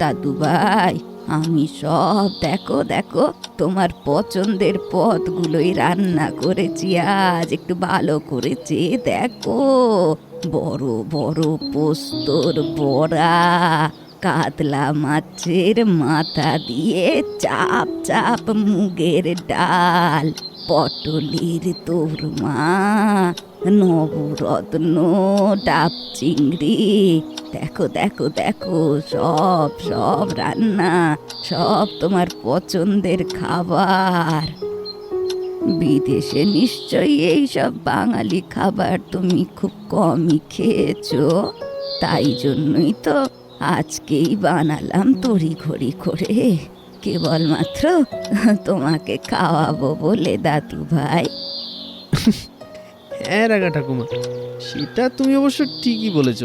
[SPEAKER 5] দাদু ভাই, আমি সব দেখো দেখো তোমার পছন্দের পদগুলোই রান্না করেছি আজ, একটু ভালো করেছি দেখো। বড় বড় পোস্তর বড়া, কাতলা মাছের মাথা দিয়ে চাপ চাপ মুগের ডাল, পটলের তোরমা, নবরত্ন ডাব চিংড়ি। দেখো দেখো দেখো, সব সব রান্না, সব তোমার পছন্দের খাবার। বিদেশে নিশ্চয়ই এই সব বাঙালি খাবার তুমি খুব কমই খেয়েছো, তাই জন্যই তো আজকেই বানালাম তড়িঘড়ি করে, কেবলমাত্র তোমাকে খাওয়াবো বলে দাদু ভাই।
[SPEAKER 3] হ্যাঁ রাঙা ঠাকুমা, সেটা তুমি অবশ্য ঠিকই বলেছ।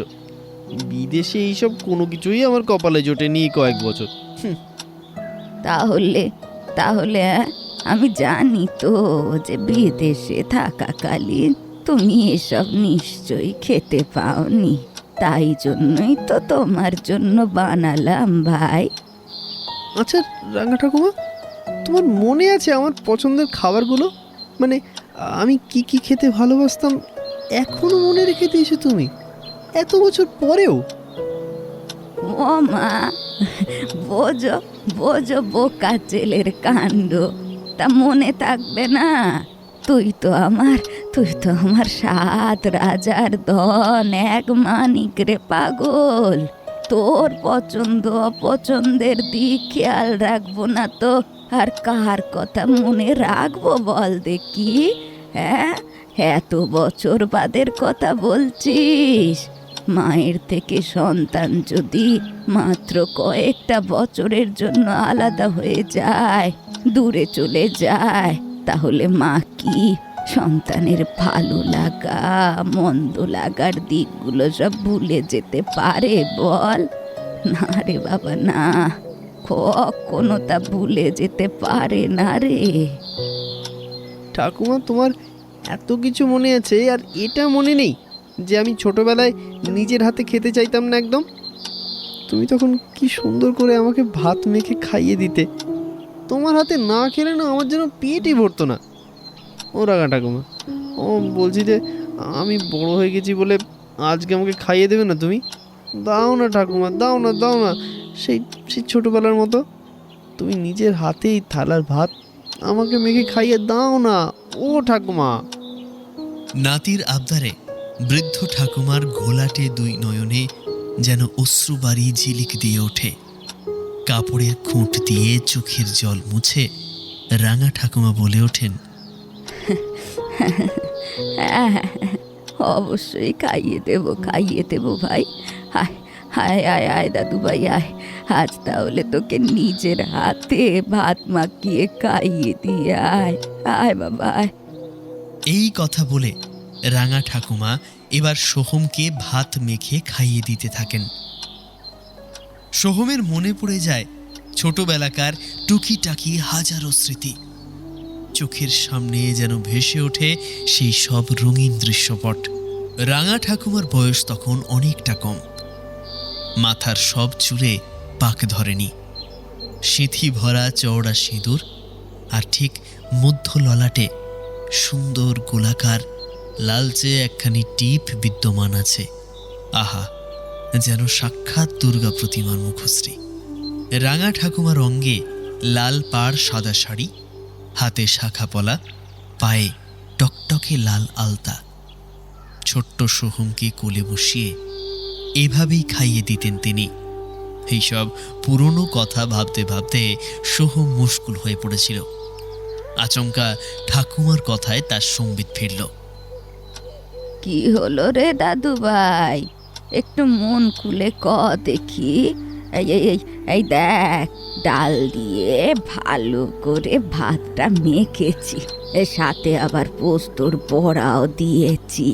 [SPEAKER 3] বিদেশে এইসব কোনো কিছুই আমার কপালে জোটেনি কয়েক বছর।
[SPEAKER 5] তাহলে তাহলে আমি জানি তো যে বিদেশে থাকাকালীন তুমি এসব নিশ্চয়ই খেতে পাওনি, তাই জন্যই তো তোমার জন্য বানালাম ভাই।
[SPEAKER 3] আচ্ছা রাঙা ঠাকুমা, তোমার মনে আছে আমার পছন্দের খাবারগুলো? মানে আমি কি কি খেতে ভালোবাসতাম এখনো মনে রেখে দিয়েছো তুমি, এত বছর পরেও?
[SPEAKER 5] ও মা, বোঝো বোঝো বোকা ছেলের কাণ্ড, তা মনে থাকবে না? তুই তো আমার 7 রাজার ধন, এক মানিক রে পাগল। তোর পছন্দ অপছন্দের দিক খেয়াল রাখবো না তো আর কার কথা মনে রাখবো বল দেখি? এত বছর বাদের কথা বলছিস? মায়ের থেকে সন্তান যদি মাত্র কয়েকটা বছরের জন্য আলাদা হয়ে যায়, দূরে চলে যায়, তাহলে মা কি সন্তানের ভালো লাগা মন্দ লাগার দিকগুলো সব ভুলে যেতে পারে বল? না রে বাবা, না, কখনো তা ভুলে যেতে পারে না রে।
[SPEAKER 3] ঠাকুমা, তোমার এত কিছু মনে আছে আর এটা মনে নেই যে আমি ছোটবেলায় নিজের হাতে খেতে চাইতাম না একদম? তুমি তখন কি সুন্দর করে আমাকে ভাত মেখে খাইয়ে দিতে, তোমার হাতে না খেলে না আমার যেন পেটই ভরতো না। ও রাঙা ঠাকুমা, ও বলছি যে আমি বড় হয়ে গেছি বলে আজকে আমাকে খাইয়ে দেবে না তুমি? দাও না ঠাকুমা, দাও না দাও না, সেই সেই ছোটোবেলার মতো তুমি নিজের হাতেই থালার ভাত আমাকে মেখে খাইয়ে দাও না ও ঠাকুমা।
[SPEAKER 1] নাতির আবদারে বৃদ্ধ ঠাকুমার ঘোলাটে 2 নয়নে যেন অশ্রুবাড়ি ঝিলিক দিয়ে ওঠে। কাপড়ের খুঁট দিয়ে চোখের জল মুছে রাঙা ঠাকুমা বলে ওঠেন,
[SPEAKER 5] অবশ্যই খাইয়ে দেবো ভাই। আয় আয় আয় আয় দাদু ভাই আয়, আজ তাহলে তোকে নিজের হাতে ভাত মাখিয়ে খাইয়ে দিয়ে আয়। আয় বাবা আয়।
[SPEAKER 1] এই কথা বলে রাঙা ঠাকুমা এবার সোহমকে ভাত মেখে খাইয়ে দিতে থাকেন। সোহমের মনে পড়ে যায় ছোটবেলাকার টুকিটাকি হাজারো স্মৃতি। চোখের সামনে যেন ভেসে ওঠে সেই সব রঙিন দৃশ্যপট। রাঙা ঠাকুমার বয়স তখন অনেকটা কম, মাথার সব চুলে পাক ধরেনি, সিঁথি ভরা চওড়া সিঁদুর, আর ঠিক মধ্য ললাটে সুন্দর গোলাকার লালচে একখানি টিপ বিদ্যমান আছে। আহা, যেন সাক্ষাৎ দুর্গা প্রতিমার মুখশ্রী। রাঙা ঠাকুমার অঙ্গে লাল পাড় সাদা শাড়ি, হাতে শাখা পলা, পায়ে টকটকে চোখে লাল আলতা। ছোট্ট সোহমকে কোলে বসিয়ে এভাবেই খাইয়ে দিতেন তিনি। এইসব পুরনো কথা ভাবতে ভাবতে সোহম মুশকুল হয়ে পড়েছিল। আচমকা ঠাকুমার কথায় তার সম্বিত ফিরল।
[SPEAKER 5] কি হলো রে দাদু ভাই, একটু মন খুলে ক দেখি। এই এই এই এই দেখ, ডাল দিয়ে ভালো করে ভাতটা মেখেছি, এর সাথে আবার পোস্তর বড়াও দিয়েছি।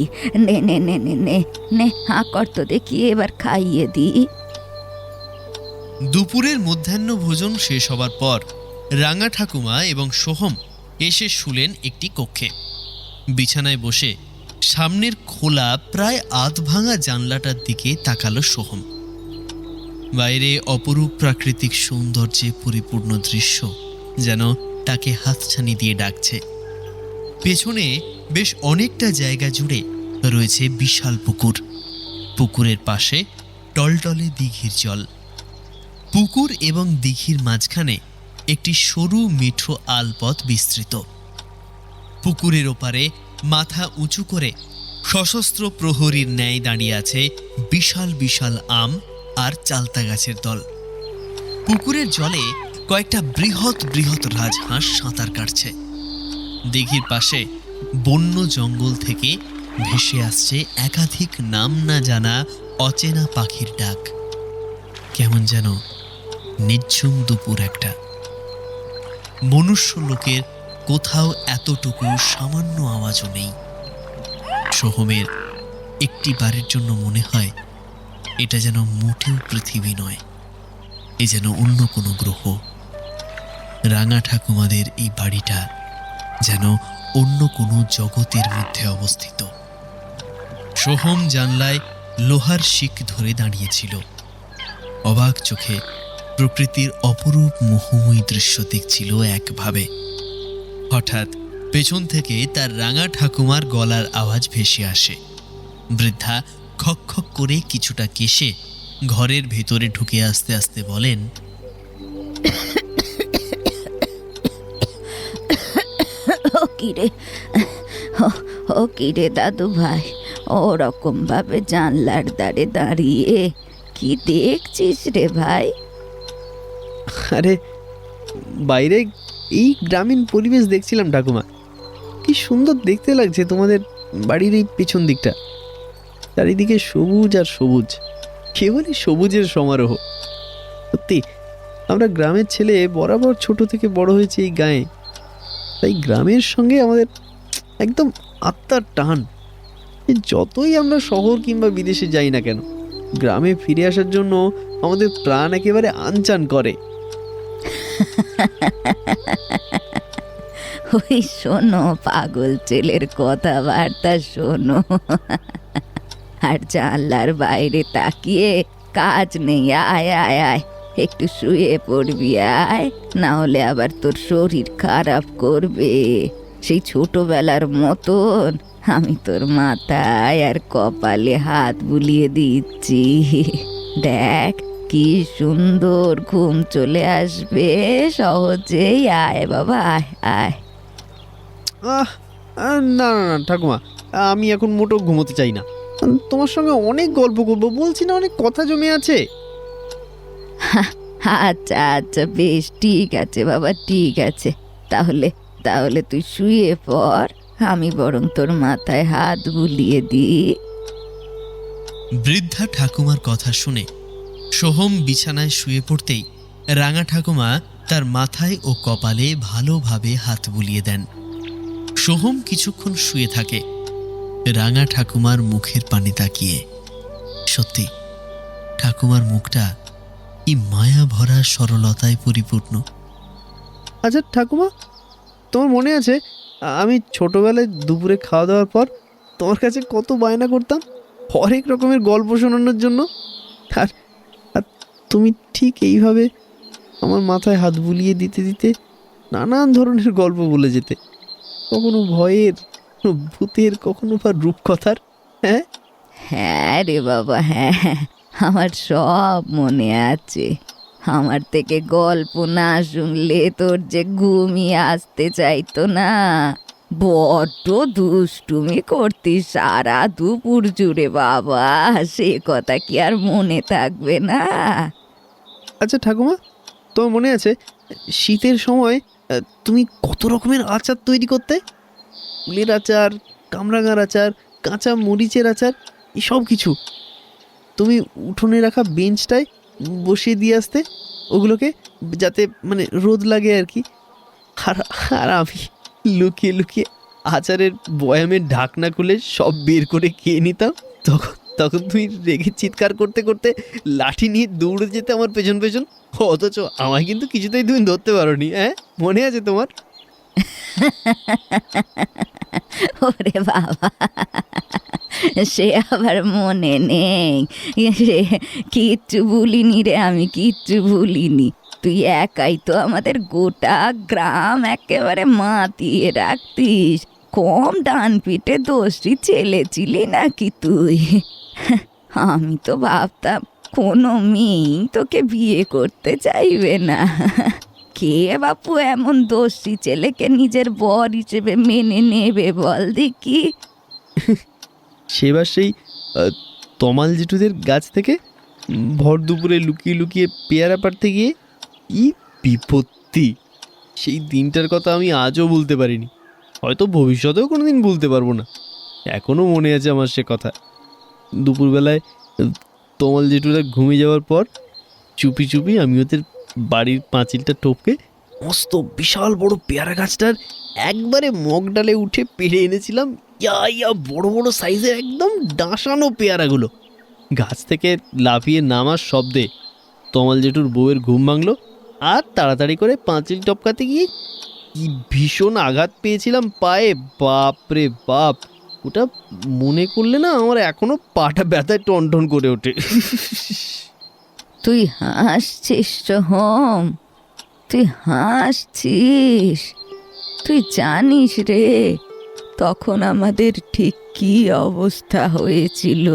[SPEAKER 5] নে নে নে নে নে নে, হাঁ কর তো দেখি, এবার খাইয়ে দিই।
[SPEAKER 1] দুপুরের মধ্যাহ্ন ভোজন শেষ হবার পর রাঙা ঠাকুমা এবং সোহম এসে শুলেন একটি কক্ষে। বিছানায় বসে সামনের খোলা প্রায় আধ ভাঙা জানলাটার দিকে তাকালো সোহম। বাইরে অপরূপ প্রাকৃতিক সৌন্দর্যে পরিপূর্ণ দৃশ্য যেন তাকে হাতছানি দিয়ে ডাকছে। পেছনে বেশ অনেকটা জায়গা জুড়ে রয়েছে বিশাল পুকুর। পুকুরের পাশে টলটলে দিঘির জল। পুকুর এবং দিঘির মাঝখানে একটি সরু মিঠো আলপথ বিস্তৃত। পুকুরের ওপারে মাথা উঁচু করে সশস্ত্র প্রহরীর ন্যায় দাঁড়িয়ে আছে বিশাল বিশাল আম আর চালতা গাছের দল। পুকুরের জলে কয়েকটা বৃহৎ বৃহৎ রাজহাঁস সাঁতার কাটছে। দিঘির পাশে বন্য জঙ্গল থেকে ভেসে আসছে একাধিক নাম না জানা অচেনা পাখির ডাক। কেমন যেন নিঝুম দুপুর একটা। মনুষ্য লোকের কোথাও এতটুকু সামান্য আওয়াজও নেই। সোহমের একটি বারের জন্য মনে হয় এটা যেন মোটেও পৃথিবী নয়, এ যেন অন্য কোনো গ্রহ। রাঙা ঠাকুমাদের এই বাড়িটা যেন অন্য কোনো জগতের মধ্যে অবস্থিত। সোহম জানলায় লোহার শিক ধরে দাঁড়িয়েছিল, অবাক চোখে প্রকৃতির অপরূপ মোহময়ী দৃশ্য দেখছিল একভাবে। হঠাৎ পেছন থেকে তার রাঙা ঠাকুমার গলার আওয়াজ ভেসে আসে। বৃদ্ধা খক খক করে কিছুটা কেশে ঘরের ভেতরে ঢুকে আসতে আসতে বলেন,
[SPEAKER 5] ও কিরে, ও কিরে দাদু ভাই, ওরকম ভাবে জানলার ধারে দাঁড়িয়ে কি দেখছিস রে ভাই?
[SPEAKER 3] আরে বাইরে এই গ্রামীণ পরিবেশ দেখছিলাম ঠাকুমা। কি সুন্দর দেখতে লাগছে তোমাদের বাড়ির এই পেছন দিকটা। চারিদিকে সবুজ আর সবুজ, কেবলই সবুজের সমারোহ। সত্যি আমরা গ্রামের ছেলে, বরাবর ছোট থেকে বড় হয়েছে এই গায়ে, তাই গ্রামের সঙ্গে আমাদের একদম আত্মার টান। যতই আমরা শহর কিংবা বিদেশে যাই না কেন, গ্রামে ফিরে আসার জন্য আমাদের প্রাণ একেবারে আনচান করে।
[SPEAKER 5] ওই শোনো, পাগল ছেলের কথাবার্তা শোনো, আর জানলার বাইরে তাকিয়ে কাজ নেই। আয় আয় আয়, একটু শুয়ে পড়বি আয়, না হলে আবার তোর শরীর খারাপ করবে। সেই ছোটবেলার মতন আমি তোর মাথায় আর কপালে হাত বুলিয়ে দিচ্ছি। দেখ কি সুন্দর ঘুম চলে আসবে সহজেই। আয় বাবা, আয় আয়।
[SPEAKER 3] না না না ঠাকুমা, আমি এখন মোটেও ঘুমোতে চাই না। তোমার সঙ্গে অনেক গল্প করবো বলছি না, অনেক কথা জমে আছে।
[SPEAKER 5] আচ্ছা আচ্ছা, বেশ, ঠিক আছে বাবা, ঠিক আছে। তাহলে তাহলে তুই শুয়ে পড়, আমি বরং তোর মাথায় হাত বুলিয়ে দিই।
[SPEAKER 1] বৃদ্ধা ঠাকুমার কথা শুনে সোহম বিছানায় শুয়ে পড়তেই রাঙা ঠাকুমা তার মাথায় ও কপালে ভালোভাবে হাত বুলিয়ে দেন। সোহম কিছুক্ষণ শুয়ে থাকে, রাঙা ঠাকুমার মুখের পানে তাকিয়ে। সত্যি ঠাকুমার মুখটা কি মায়া ভরা সরলতায় পরিপূর্ণ।
[SPEAKER 3] আচ্ছা ঠাকুমা, তোমার মনে আছে আমি ছোটবেলায় দুপুরে খাওয়া দাওয়ার পর তোমার কাছে কত বায়না করতাম হরেক রকমের গল্প শোনানোর জন্য? আর আর তুমি ঠিক এইভাবে আমার মাথায় হাত বুলিয়ে দিতে দিতে নানান ধরনের গল্প বলে যেতে, কখনো ভয়ের, কখনো ভূতের, কখনো বা রূপকথার। হ্যাঁ
[SPEAKER 5] হ্যাঁ রে বাবা, হ্যাঁ, আমার সব মনে আছে। আমার থেকে গল্প না শুনলে তোর যে ঘুমিয়ে আসতে চাইতো না, বড্ড দুষ্টুমি করতিস সারা দুপুর জুড়ে বাবা, সে কথা কি আর মনে থাকবে না?
[SPEAKER 3] আচ্ছা ঠাকুমা, তোমার মনে আছে শীতের সময় তুমি কত রকমের আচার তৈরি করতে? কুলের আচার, কামরাঙার আচার, কাঁচা মরিচের আচার, এসব কিছু তুমি উঠোনে রাখা বেঞ্চটায় বসিয়ে দিয়ে আসতে ওগুলোকে, যাতে মানে রোদ লাগে আর কি। আর আর আমি লুকিয়ে লুকিয়ে আচারের বয়ামের ঢাকনা খুলে সব বের করে খেয়ে নিতাম। তখন তখন তুমি রেগে চিৎকার করতে করতে লাঠি নিয়ে দৌড়ে যেতে আমার পেছন পেছন, অথচ আমায় কিন্তু কিছুতেই তুমি ধরতে পারোনি। হ্যাঁ, মনে আছে তোমার?
[SPEAKER 5] ওরে বাবা, সে আবার মনে নেই? সে কিচ্ছু ভুলিনি রে, আমি কিচ্ছু ভুলিনি। তুই একাই তো আমাদের গোটা গ্রাম একেবারে মাতিয়ে রাখতিস। কম ডান পিঠে দোষী ছেলে ছিলি নাকি তুই? আমি তো ভাবতাম কোনো মেয়েই তোকে বিয়ে করতে চাইবে না। কে বাপু এমন দোষী ছেলেকে নিজের বর হিসেবে মেনে নেবে বল দেখি?
[SPEAKER 3] সেবার সেই তমাল জেঠুদের গাছ থেকে ভর দুপুরে লুকিয়ে লুকিয়ে পেয়ারা পাড়তে গিয়ে কি বিপত্তি! সেই দিনটার কথা আমি আজও ভুলতে পারিনি, হয়তো ভবিষ্যতেও কোনো দিন ভুলতে পারবো না। এখনও মনে আছে আমার সে কথা। দুপুরবেলায় তমাল জেঠুরা ঘুমিয়ে যাওয়ার পর চুপি চুপি আমি ওদের বাড়ির পাঁচিলটা টপকে মস্ত বিশাল বড় পেয়ারা গাছটার একবারে মগ ডালে উঠে পেড়ে এনেছিলাম। ইয়া বড় বড় সাইজের একদম ডাঁসানো পেয়ারাগুলো। গাছ থেকে লাফিয়ে নামার শব্দে তমাল জেঠুর বউয়ের ঘুম ভাঙলো, আর তাড়াতাড়ি করে পাঁচিল টপকাতে গিয়ে কি ভীষণ আঘাত পেয়েছিলাম পায়ে, বাপ রে বাপ! ওটা মনে করলে না আমার এখনো পাটা ব্যথায় টনটন করে ওঠে।
[SPEAKER 5] তুই হাসছিস সোহম, তুই হাসছিস? তুই জানিস রে তখন আমাদের ঠিক কি অবস্থা হয়েছিল?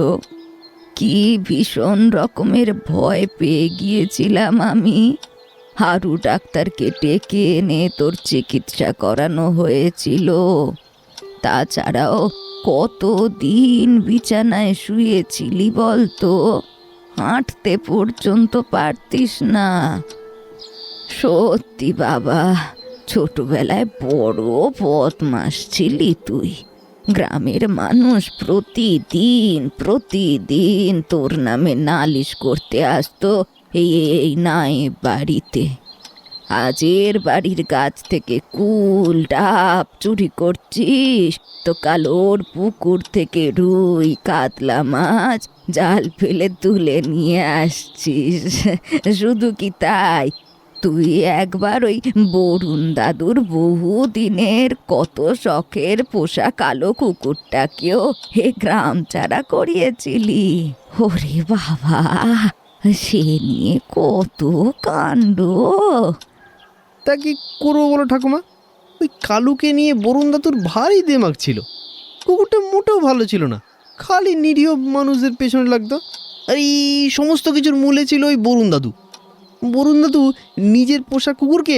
[SPEAKER 5] কি ভীষণ রকমের ভয় পেয়ে গিয়েছিলাম আমি। হারু ডাক্তারকে ডেকে এনে তোর চিকিৎসা করানো হয়েছিল। তাছাড়াও কতদিন বিছানায় শুয়েছিলি বলতো? হাঁটতে পর্যন্ত পারতিস না। সত্যি বাবা, ছোটবেলায় বড় বদমাস ছিলি তুই। গ্রামের মানুষ প্রতিদিন প্রতিদিন তোর নামে নালিশ করতে আসতো এই নায়েব বাড়িতে। আজের বাড়ির গাছ থেকে কুল ডাব চুরি করছিস, তো কালোর পুকুর থেকে রুই কাতলা মাছ জাল ফেলে তুলে নিয়ে আসছিস। শুধু কি তাই, তুই একবার ওই বরুণ দাদুর বহুদিনের কত শখের পোষা কালো কুকুরটাকেও হে গ্রাম ছাড়া করিয়েছিলি। ওরে বাবা, সে নিয়ে কত কাণ্ড!
[SPEAKER 3] তা কি করবো বলো ঠাকুমা? ওই কালুকে নিয়ে বরুণ দাদুর ভারী দেমাগ ছিল। কুকুরটা মোটেও ভালো ছিল না, খালি নিরীহ মানুষদের পেছনে লাগতো। আর এই সমস্ত কিছুর মূলে ছিল ওই বরুণ দাদু। বরুণ দাদু নিজের পোষা কুকুরকে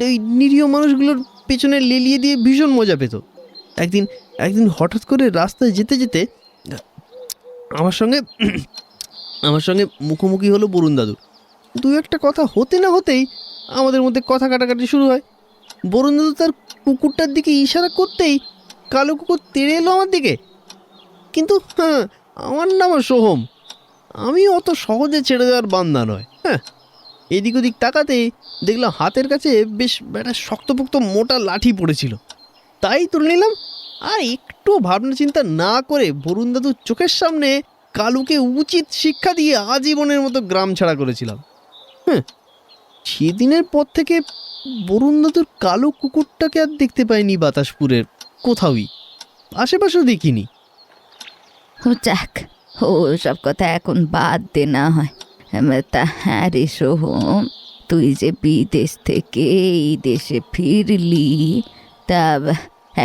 [SPEAKER 3] ওই নিরীহ মানুষগুলোর পেছনে লেলিয়ে দিয়ে ভীষণ মজা পেত। একদিন একদিন হঠাৎ করে রাস্তায় যেতে যেতে আমার সঙ্গে মুখোমুখি হলো বরুণ দাদুর। দু একটা কথা হতে না হতেই আমাদের মধ্যে কথা কাটাকাটি শুরু হয়। বরুণ দাদু তার কুকুরটার দিকে ইশারা করতেই কালো কুকুর তেড়ে এলো আমার দিকে। কিন্তু হ্যাঁ, আমার নাম সোহম, আমি অত সহজে ছেড়ে দেওয়ার বান্দা নয়। হ্যাঁ, এদিক ওদিক তাকাতেই দেখলাম হাতের কাছে বেশ একটা শক্তপোক্ত মোটা লাঠি পড়েছিল। তাই তুলে নিলাম, আর একটু ভাবনা চিন্তা না করে বরুণ দাদুর চোখের সামনে কালুকে উচিত শিক্ষা দিয়ে আজীবনের মতো গ্রাম ছাড়া করেছিলাম। হ্যাঁ, সেদিনের পর থেকে বরুণ দাদুর কালো কুকুরটাকে আর দেখতে পাইনি বাতাসপুরের কোথাওই, আশেপাশেও দেখিনি।
[SPEAKER 5] যাক, ও সব কথা এখন বাদ দে না হয়। তা হ্যাঁ রে সোহম, তুই যে বিদেশ থেকে এই দেশে ফিরলি, তা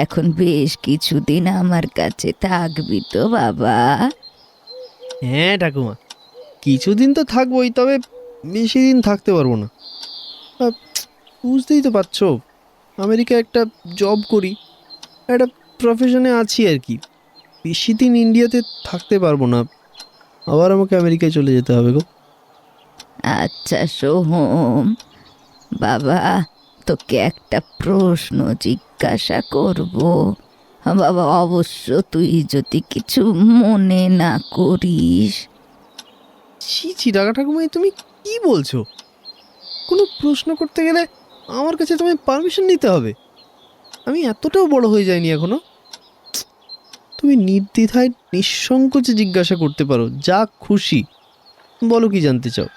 [SPEAKER 5] এখন বেশ কিছুদিন আমার কাছে থাকবি তো বাবা?
[SPEAKER 3] হ্যাঁ ঠাকুমা, কিছুদিন তো থাকবোই, তবে বেশি দিন থাকতে পারবো না। বুঝতেই তো পারছো, আমেরিকায় একটা জব করি, একটা প্রফেশনে আছি আর কি। বেশি দিন ইন্ডিয়াতে থাকতে পারবো না, আবার আমাকে আমেরিকায় চলে যেতে হবে গো।
[SPEAKER 5] আচ্ছা সোহম, বাবা তোকে একটা প্রশ্ন জিজ্ঞাসা করব। বাবা অবশ্য তুই যদি কিছু মনে না করিস।
[SPEAKER 3] ছি রাঙা ঠাকুমা, তুমি কি বলছো? কোনো প্রশ্ন করতে গেলে আমার কাছে তোমায় পারমিশন নিতে হবে? আমি এতটাও বড় হয়ে যাইনি এখনো। তুমি নির্দ্বিধায় নিঃসংকোচে জিজ্ঞাসা করতে পারো, যা খুশি বলো, কি জানতে চাও?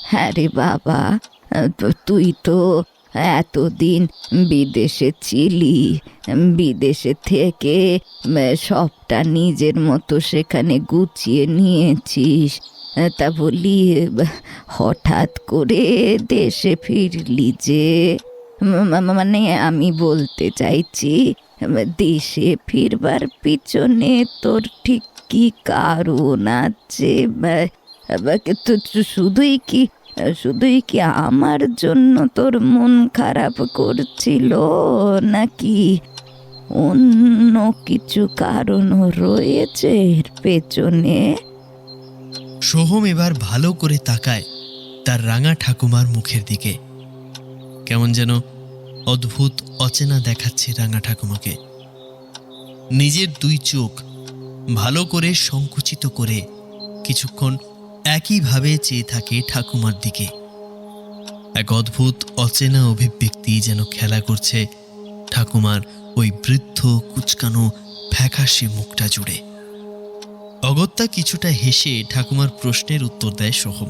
[SPEAKER 5] হ্যাঁ রে বাবা, তুই তো এতদিন বিদেশে ছিলি, বিদেশে থেকে সবটা নিজের মতো সেখানে গুছিয়ে নিয়েছিস। তা বলি, হঠাৎ করে দেশে ফিরলি যে, মানে আমি বলতে চাইছি, দেশে ফিরবার পিছনে তোর ঠিক কি কারণ আছে? শুধুই কি আমার জন্য তোর মন খারাপ করছিল, নাকি অন্য কিছু কারণও রয়েছে এর পেছনে?
[SPEAKER 1] সোহম এবার ভালো করে তাকায় তার রাঙা ঠাকুমার মুখের দিকে। কেমন যেন অদ্ভুত অচেনা দেখাচ্ছে রাঙা ঠাকুমাকে। নিজের দুই চোখ ভালো করে সংকুচিত করে কিছুক্ষণ একইভাবে চেয়ে থাকে ঠাকুমার দিকে। এক অদ্ভুত অচেনা অভিব্যক্তি যেন খেলা করছে ঠাকুমার ওই বৃদ্ধ কুচকানো ফ্যাকাশে মুখটা জুড়ে। অগত্যা কিছুটা হেসে ঠাকুমার প্রশ্নের উত্তর দেয় সোহম।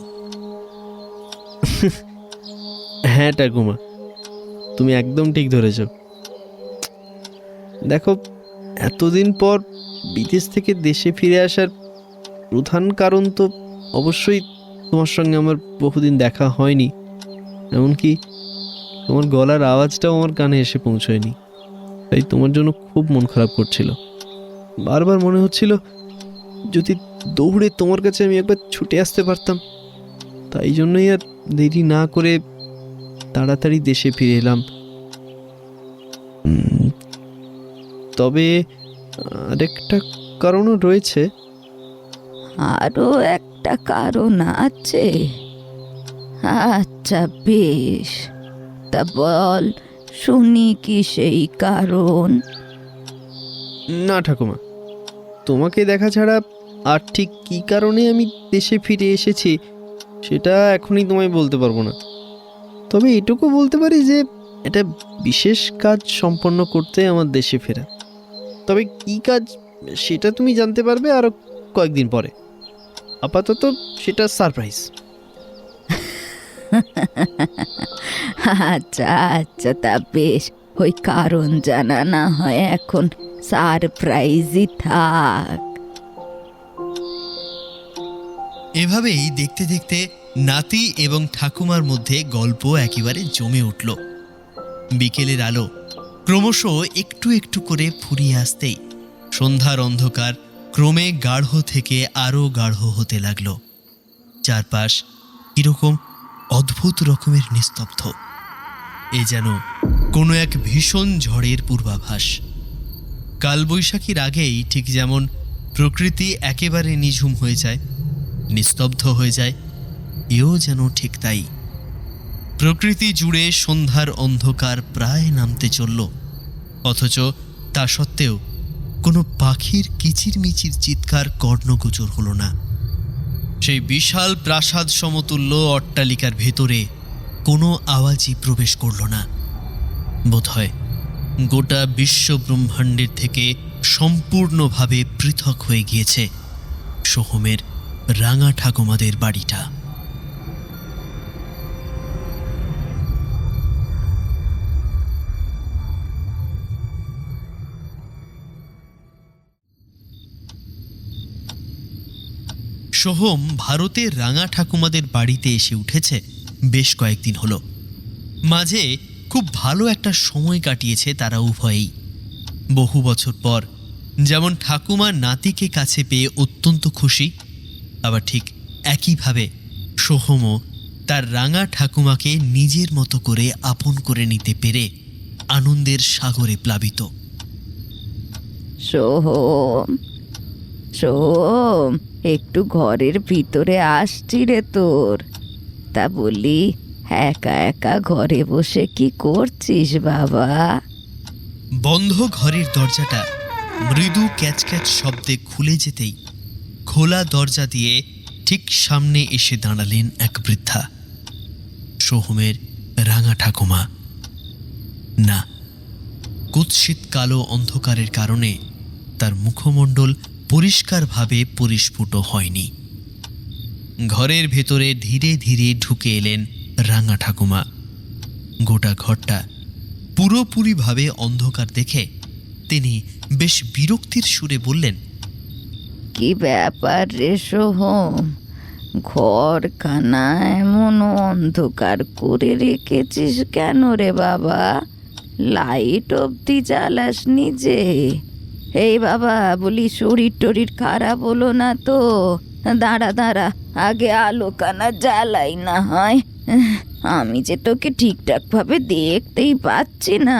[SPEAKER 3] হ্যাঁ ঠাকুমা, তুমি একদম ঠিক ধরেছ। দেখো, এতদিন পর বিদেশ থেকে দেশে ফিরে আসার প্রধান কারণ তো অবশ্যই তোমার সঙ্গে আমার বহুদিন দেখা হয়নি, এমনকি তোমার গলার আওয়াজটাও আমার কানে এসে পৌঁছয়নি। তাই তোমার জন্য খুব মন খারাপ করছিল। বারবার মনে হচ্ছিল যদি দৌড়ে তোমার কাছে আমি একবার ছুটে আসতে পারতাম। তাই জন্যই আর দেরি না করে তাড়াতাড়ি দেশে ফিরে এলাম। তবে আরেকটা কারণও রয়েছে।
[SPEAKER 5] আরও একটা কারণ আছে? আচ্ছা বেশ, তা বল শুনি কি সেই কারণ?
[SPEAKER 3] না ঠাকুমা, তোমাকে দেখা ছাড়া আর ঠিক কী কারণে আমি দেশে ফিরে এসেছি সেটা এখনই তোমায় বলতে পারবো না। তবে এটুকু বলতে পারি যে এটা বিশেষ কাজ সম্পন্ন করতে আমার দেশে ফেরা। তবে কী কাজ সেটা তুমি জানতে পারবে আরও কয়েকদিন পরে। আপাতত সেটা সারপ্রাইজ।
[SPEAKER 5] আচ্ছা আচ্ছা, তা বেশ, ওই কারণ জানা না হয় এখন সারপ্রাইজই থাক।
[SPEAKER 1] এভাবেই দেখতে দেখতে নাতি এবং ঠাকুমার মধ্যে গল্প একেবারে জমে উঠল। বিকেলের আলো ক্রমশ একটু একটু করে ফুরিয়ে আসতেই সন্ধ্যার অন্ধকার ক্রমে গাঢ় থেকে আরও গাঢ় হতে লাগলো। চারপাশ কিরকম অদ্ভুত রকমের নিস্তব্ধ। এ যেন কোনো এক ভীষণ ঝড়ের পূর্বাভাস। কালবৈশাখীর আগেই ঠিক যেমন প্রকৃতি একেবারে নিঝুম হয়ে যায়, নিস্তব্ধ হয়ে যায়, এও যেন ঠিক তাই। প্রকৃতি জুড়ে সন্ধ্যার অন্ধকার প্রায় নামতে চলল, অথচ তা সত্ত্বেও কোনো পাখির কিচিরমিচির চিৎকার কর্ণগোচর হলো না। সেই বিশাল প্রাসাদ সমতুল্য অট্টালিকার ভেতরে কোনো আওয়াজই প্রবেশ করল না। বোধহয় গোটা বিশ্ব ব্রহ্মাণ্ডের থেকে সম্পূর্ণভাবে পৃথক হয়ে গিয়েছে সোহমের রাঙা ঠাকুমাদের বাড়িটা। সোহম ভারতের রাঙা ঠাকুমাদের বাড়িতে এসে উঠেছে বেশ কয়েকদিন হলো। মাঝে খুব ভালো একটা সময় কাটিয়েছে তারা উভয়েই। বহু বছর পর যেমন ঠাকুমা নাতিকে কাছে পেয়ে অত্যন্ত খুশি, আবার ঠিক একইভাবে সোহমও তার রাঙা ঠাকুমাকে নিজের মতো করে আপন করে নিতে পেরে আনন্দের সাগরে প্লাবিত।
[SPEAKER 5] সোহম, সোহম, একটু ঘরের ভিতরে আসছি রে তোর। তা বলি, একা একা ঘরে বসে কি করছিস বাবা?
[SPEAKER 1] বন্ধ ঘরের দরজাটা মৃদু ক্যাচক্যাচ শব্দে খুলে যেতেই খোলা দরজা দিয়ে ঠিক সামনে এসে দাঁড়ালেন এক বৃদ্ধা, সোহমের রাঙা ঠাকুমা। না, কুৎসিত কালো অন্ধকারের কারণে তার মুখমণ্ডল পরিষ্কারভাবে পরিস্ফুট হয়নি। ঘরের ভেতরে ধীরে ধীরে ঢুকে এলেন রাঙা ঠাকুমা। গোটা ঘরটা পুরোপুরিভাবে অন্ধকার দেখে তিনি বেশ বিরক্তির সুরে বললেন,
[SPEAKER 5] কি ব্যাপার রে সোহম, ঘরখানা এমন অন্ধকার করে রেখেছিস কেন রে বাবা? লাইট অবধি জ্বালাসনি যে? এই বাবা, বলি শরীর টরীর খারাপ হলো না তো? দাঁড়া দাঁড়া, আগে আলোখানা জ্বালাই না হয়। আমি যে তোকে ঠিকঠাক ভাবে দেখতেই পাচ্ছি না।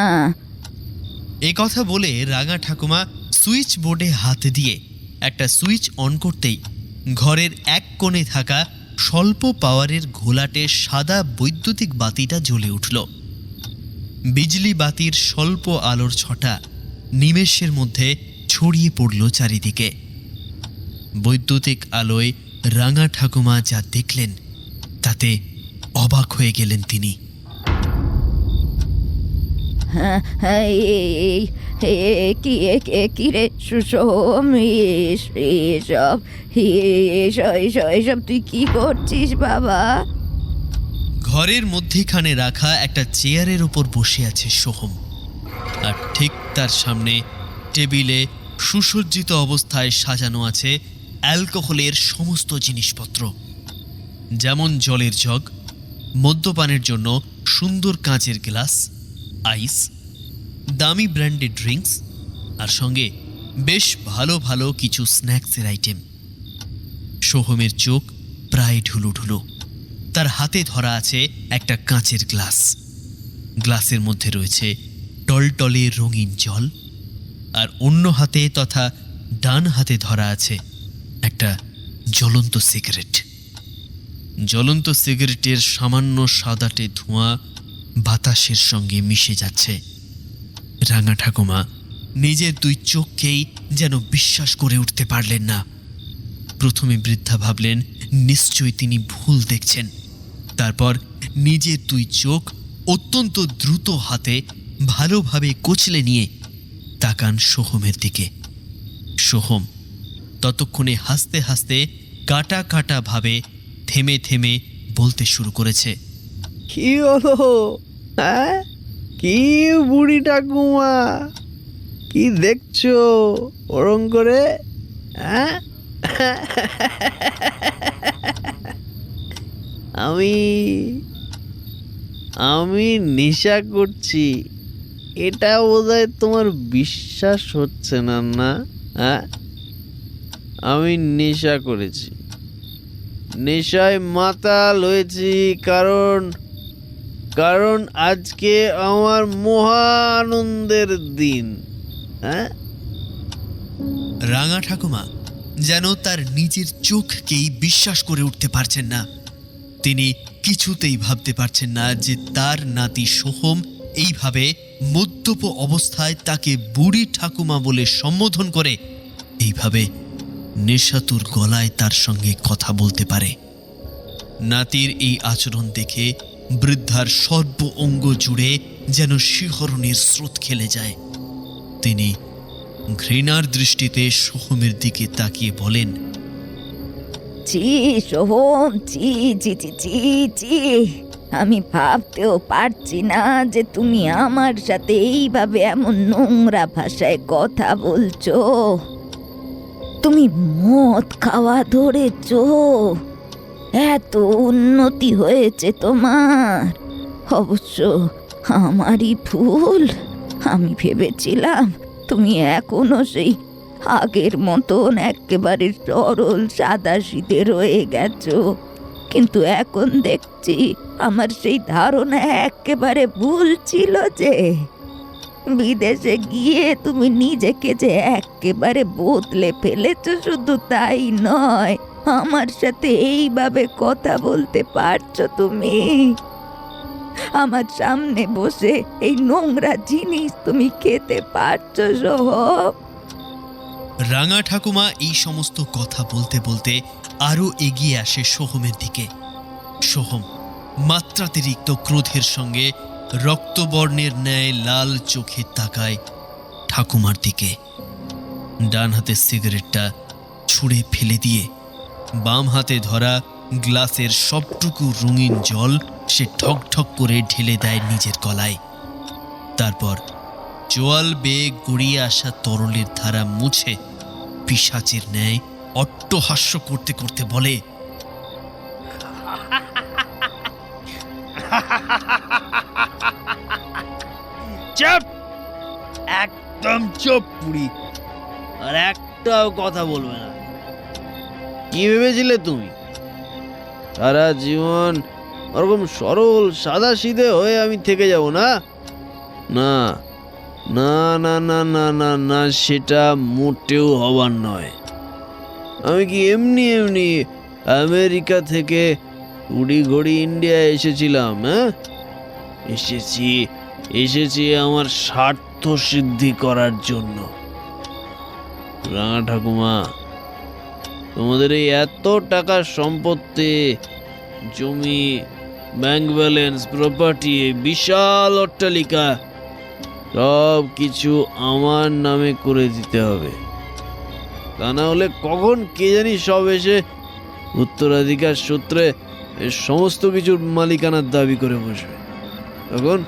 [SPEAKER 1] এ কথা বলে রাঙা ঠাকুমা সুইচ বোর্ডে হাত দিয়ে একটা সুইচ অন করতেই ঘরের এক কোণে থাকা স্বল্প পাওয়ারের ঘোলাটে সাদা বৈদ্যুতিক বাতিটা জ্বলে উঠল। বিজলি বাতির স্বল্প আলোর ছটা নিমেষের মধ্যে ছড়িয়ে পড়ল চারিদিকে। বৈদ্যুতিক আলোয় রাঙা ঠাকুমা যা দেখলেন তাতে অবাক হয়ে গেলেন তিনি।
[SPEAKER 5] হ্যাঁ, কি রে সোহম, এসব তুই কি করছিস বাবা?
[SPEAKER 1] ঘরের মধ্যেখানে রাখা একটা চেয়ারের ওপর বসে আছে সোহম, আর ঠিক তার সামনে টেবিলে সুসজ্জিত অবস্থায় সাজানো আছে অ্যালকোহলের সমস্ত জিনিসপত্র, যেমন জলের জগ, মদ্যপানের জন্য সুন্দর কাঁচের গ্লাস, আইস, দামি ব্র্যান্ডেড ড্রিঙ্কস, আর সঙ্গে বেশ ভালো ভালো কিছু স্ন্যাক্সের আইটেম। সোহমের চোখ প্রায় ঢুলুঢুলু। তার হাতে ধরা আছে একটা কাঁচের গ্লাস। গ্লাসের মধ্যে রয়েছে টলটলে রঙিন জল, আর অন্য হাতে তথা ডান হাতে ধরা আছে একটা জ্বলন্ত সিগারেট। জ্বলন্ত সিগারেটের সামান্য সাদাটে ধোঁয়া বাতাসের সঙ্গে মিশে যাচ্ছে। রাঙা ঠাকুমা নিজের দুই চোখকেই যেন বিশ্বাস করে উঠতে পারলেন না। প্রথমে বৃদ্ধা ভাবলেন নিশ্চয়ই তিনি ভুল দেখছেন। তারপর নিজের দুই চোখ অত্যন্ত দ্রুত হাতে ভালোভাবে কচলে নিয়ে তাকান সোহমের দিকে। সোহম ততক্ষণে হাসতে হাসতে কাটা কাটা ভাবে থেমে থেমে বলতে শুরু করেছে,
[SPEAKER 3] কি হলো? হ্যাঁ, কি বুড়ি ঠাকুমা, কি দেখছো ওরম করে? হ্যাঁ, আমি নেশা করছি, এটা বোধহয় তোমার বিশ্বাস হচ্ছে না, না? হ্যাঁ, আমি নেশা করেছি, নেশায় মাতাল হয়েছি, কারণ আজকে আমার মহা আনন্দের দিন। হ্যাঁ,
[SPEAKER 1] রাঙা ঠাকুমা যেন তার নিজের চোখকেই বিশ্বাস করে উঠতে পারছেন না। তিনি কিছুতেই ভাবতে পারছেন না যে তার নাতি সোহম এইভাবে মদ্যপ অবস্থায় তাকে বুড়ি ঠাকুমা বলে সম্বোধন করে এইভাবে নেশাতুর গলায় তার সঙ্গে কথা বলতে পারে। নাতির এই আচরণ দেখে বৃদ্ধার সর্ব অঙ্গ জুড়ে যেন শিহরণের স্রোত খেলে যায়। তিনি ঘৃণার দৃষ্টিতে সোহমের দিকে তাকিয়ে বলেন,
[SPEAKER 5] ছি সোহম, ছি ছি ছি ছি ছি, আমি ভাবতেও পারছি না যে তুমি আমার সাথে এইভাবে এমন নোংরা ভাষায় কথা বলছো। তুমি মদ খাওয়া ধরেছো, এত উন্নতি হয়েছে তোমার। অবশ্য আমারই ভুল, আমি ভেবেছিলাম তুমি এখনো সেই আগের মতন একেবারে সরল সাদাসিধে রয়ে গেছো, কিন্তু এখন দেখছি আমার সেই ধারণা একেবারে ভুল ছিল যে। বিদেশে গিয়ে তুমি নিজেকে যে একেবারে বদলে ফেলেছো, শুধু তাই নয়, আমার সাথে এইভাবে কথা বলতে পারছো তুমি? আমার সামনে বসে এই নোংরা জিনিস তুমি খেতে পারছো সোহম?
[SPEAKER 1] রাঙা ঠাকুমা এই সমস্ত কথা বলতে বলতে আরো এগিয়ে আসে সোহমের দিকে। সোহম মাত্রাতিরিক্ত ক্রোধের সঙ্গে রক্তবর্ণের ন্যায় লাল চোখে তাকায় ঠাকুমার দিকে। ডান হাতের সিগারেটটা ছুঁড়ে ফেলে দিয়ে বাম হাতে ধরা গ্লাসের সবটুকু রঙিন জল সে ঠক ঠক করে ঢেলে দেয় নিজের গলায়। তারপর জোয়াল বেয়ে গড়িয়ে আসা তরলের ধারা মুছে পিশাচের ন্যায় অট্টহাস্য করতে করতে বলে,
[SPEAKER 3] চুপ, একদম চুপ পুরি, আর একটাও কথা বলবে না। কি ভেবেছিলে তুমি সারা জীবন ওরকম সরল সাদা সিধে হয়ে আমি থেকে যাব? না না না না না না না না, সেটা মোটেও হবার নয়। আমি কি এমনি এমনি আমেরিকা থেকে উড়ি ঘড়ি ইন্ডিয়া এসেছিলাম? হ্যাঁ, এসেছি আমার স্বার্থ সিদ্ধি করার জন্য। রাঙা ঠাকুমা, তোমাদের এই এত টাকার সম্পত্তি, জমি, ব্যাংক ব্যালেন্স, প্রপার্টি, বিশাল অট্টালিকা সব কিছু আমার নামে করে দিতে হবে। তা না হলে কখন কে জানি সব এসে উত্তরাধিকার সূত্রে এই সমস্ত কিছুর মালিকানার দাবি করে বসবে। তখন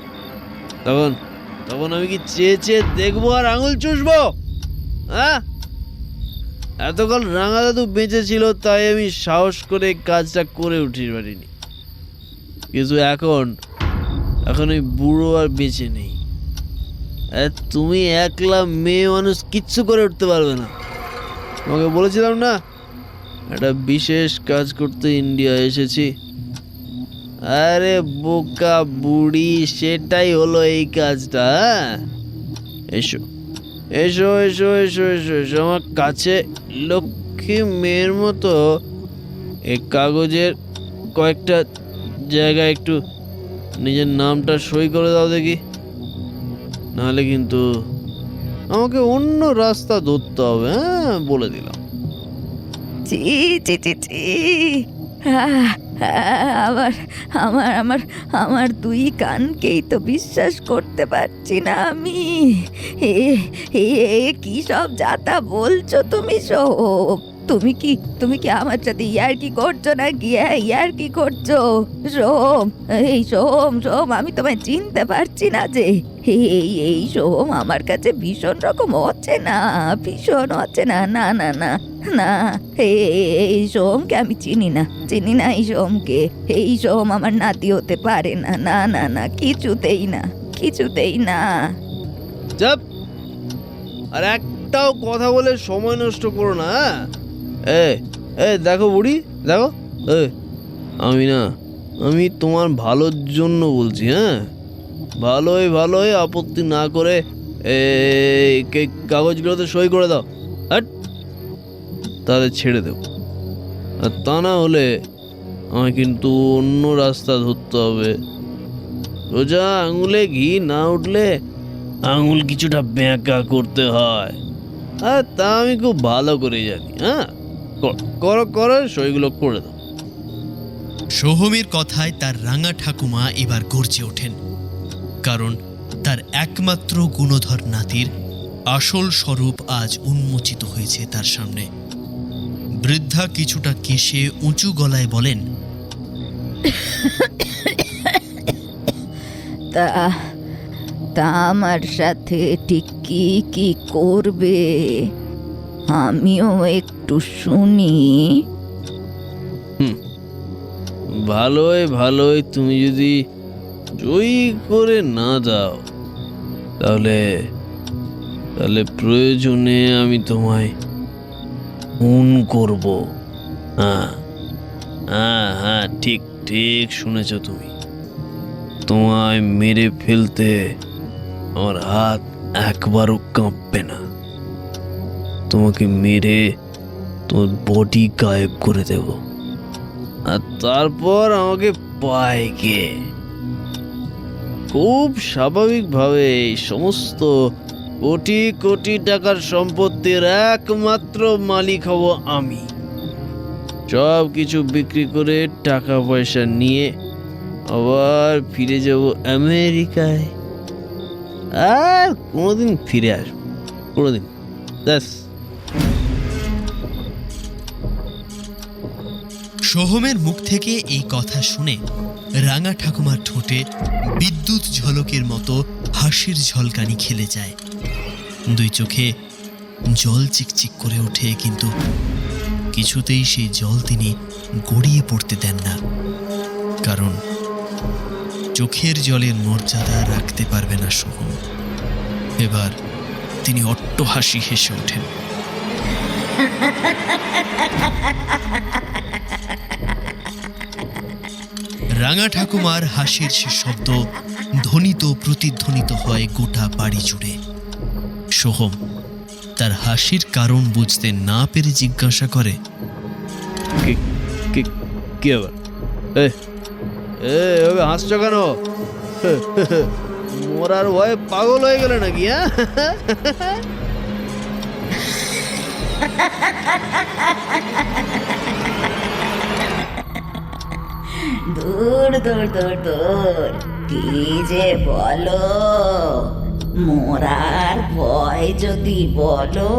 [SPEAKER 3] তখন তখন আমি কি চেয়ে চেয়ে দেখবো আর আঙুল চুষবো? হ্যাঁ, এতকাল রাঙা দাদু বেঁচে ছিল তাই আমি সাহস করে কাজটা করে উঠিতে পারিনি, কিন্তু এখন ওই বুড়ো আর বেঁচে নেই। তুমি একলা মেয়ে মানুষ কিচ্ছু করে উঠতে পারবে না। তোমাকে বলেছিলাম না একটা বিশেষ কাজ করতে ইন্ডিয়া এসেছি। আরে বোকা বুড়ি, সেটাই হলো এই কাজটা। এসো এসো এসো এসো এসো এসো আমার কাছে, লক্ষ্মী মেয়ের মতো এই কাগজের কয়েকটা জায়গায় একটু নিজের নামটা সই করে দাও দেখি, নাহলে কিন্তু আমাকে অন্য রাস্তা ধরতে হবে। হ্যাঁ, বলে দিলাম।
[SPEAKER 5] ছি ছি ছি ছি, আমার আমার আমার আমার দুই কানকেই তো বিশ্বাস করতে পারছি না আমি। এ এ কি সব যাতা বলছো তুমি সব? তুমি কি আমার সাথে ইয়ার্কি করছো নাকি? ইয়ার্কি করছো? সোম, এই সোম, আমি তোমায় চিনতে পারছি না যে। এই সোম আমার কাছে ভীষণ রকম অচেনা, ভীষণ অচেনা। না না না না, এই সোমকে আমি চিনি না এই সোমকে। এই সোম আমার নাতি হতে পারে না। না না না, কিছুতেই না, কিছুতেই না।
[SPEAKER 3] চুপ, আর একটাও কথা বলে সময় নষ্ট করো না। দেখো বুড়ি, দেখো, আমি তোমার ভালোর জন্য বলছি। হ্যাঁ, ভালোই আপত্তি না করে কাগজগুলোতে সই করে দাও, তাহলে ছেড়ে দেব। আর তা না হলে আমায় কিন্তু অন্য রাস্তা ধরতে হবে। রোজা আঙুলে ঘি না উঠলে আঙুল কিছুটা বেঁকা করতে হয়, আর তা আমি খুব ভালো করে জানি। হ্যাঁ, করো সইগুলো করে দাও।
[SPEAKER 1] সোহমের কথায় তার রাঙা ঠাকুমা এবার গর্জে ওঠেন, কারণ তার একমাত্র গুণধর নাতির আসল স্বরূপ আজ উন্মোচিত হয়েছে তার সামনে। বৃদ্ধা কিছুটা কেশে উঁচু গলায় বলেন,
[SPEAKER 5] তা আমার সাথে ঠিক কি কি করবে আমিও একটু শুনি।
[SPEAKER 3] ভালোই তুমি যদি জয়ী করে না দাও তাহলে প্রয়োজনে আমি তোমায় খুন করব। হ্যাঁ, ঠিক শুনেছ তুমি। তোমায় মেরে ফেলতে আমার হাত একবারও কাঁপবে না। তোমাকে মেরে তোমার বডি গায়েব করে দেব, আর তারপর আমাকে পায় কে। খুব স্বাভাবিকভাবে এই সমস্ত কোটি কোটি টাকার সম্পত্তির একমাত্র মালিক হব আমি। সব কিছু বিক্রি করে টাকা পয়সা নিয়ে আবার ফিরে যাব আমেরিকায়, আর কোনোদিন ফিরে আসবো, কোনোদিন। ব্যাস।
[SPEAKER 1] সোহমের মুখ থেকে এই কথা শুনে রাঙা ঠাকুমার ঠোঁটে বিদ্যুৎ ঝলকের মতো হাসির ঝলকানি খেলে যায়। দুই চোখে জল চিকচিক করে ওঠে, কিন্তু কিছুতেই সেই জল তিনি গড়িয়ে পড়তে দেন না, কারণ চোখের জলের মর্যাদা রাখতে পারবে না সোহম। এবার তিনি অট্টহাসি হেসে ওঠেন। রাঙা ঠাকুমার হাসির সে শব্দ ধ্বনিত প্রতিধ্বনিত হয় গোটা বাড়ি জুড়ে। সোহম তার হাসির কারণ বুঝতে না পেরে জিজ্ঞাসা করে,
[SPEAKER 3] কি আবার? এভাবে হাসছো কেন? মরার ভয়ে পাগল হয়ে গেলে নাকি? হ্যাঁ,
[SPEAKER 6] দূর দূর দূর দূর, কি যে বলো, মরার ভয় যদি বলো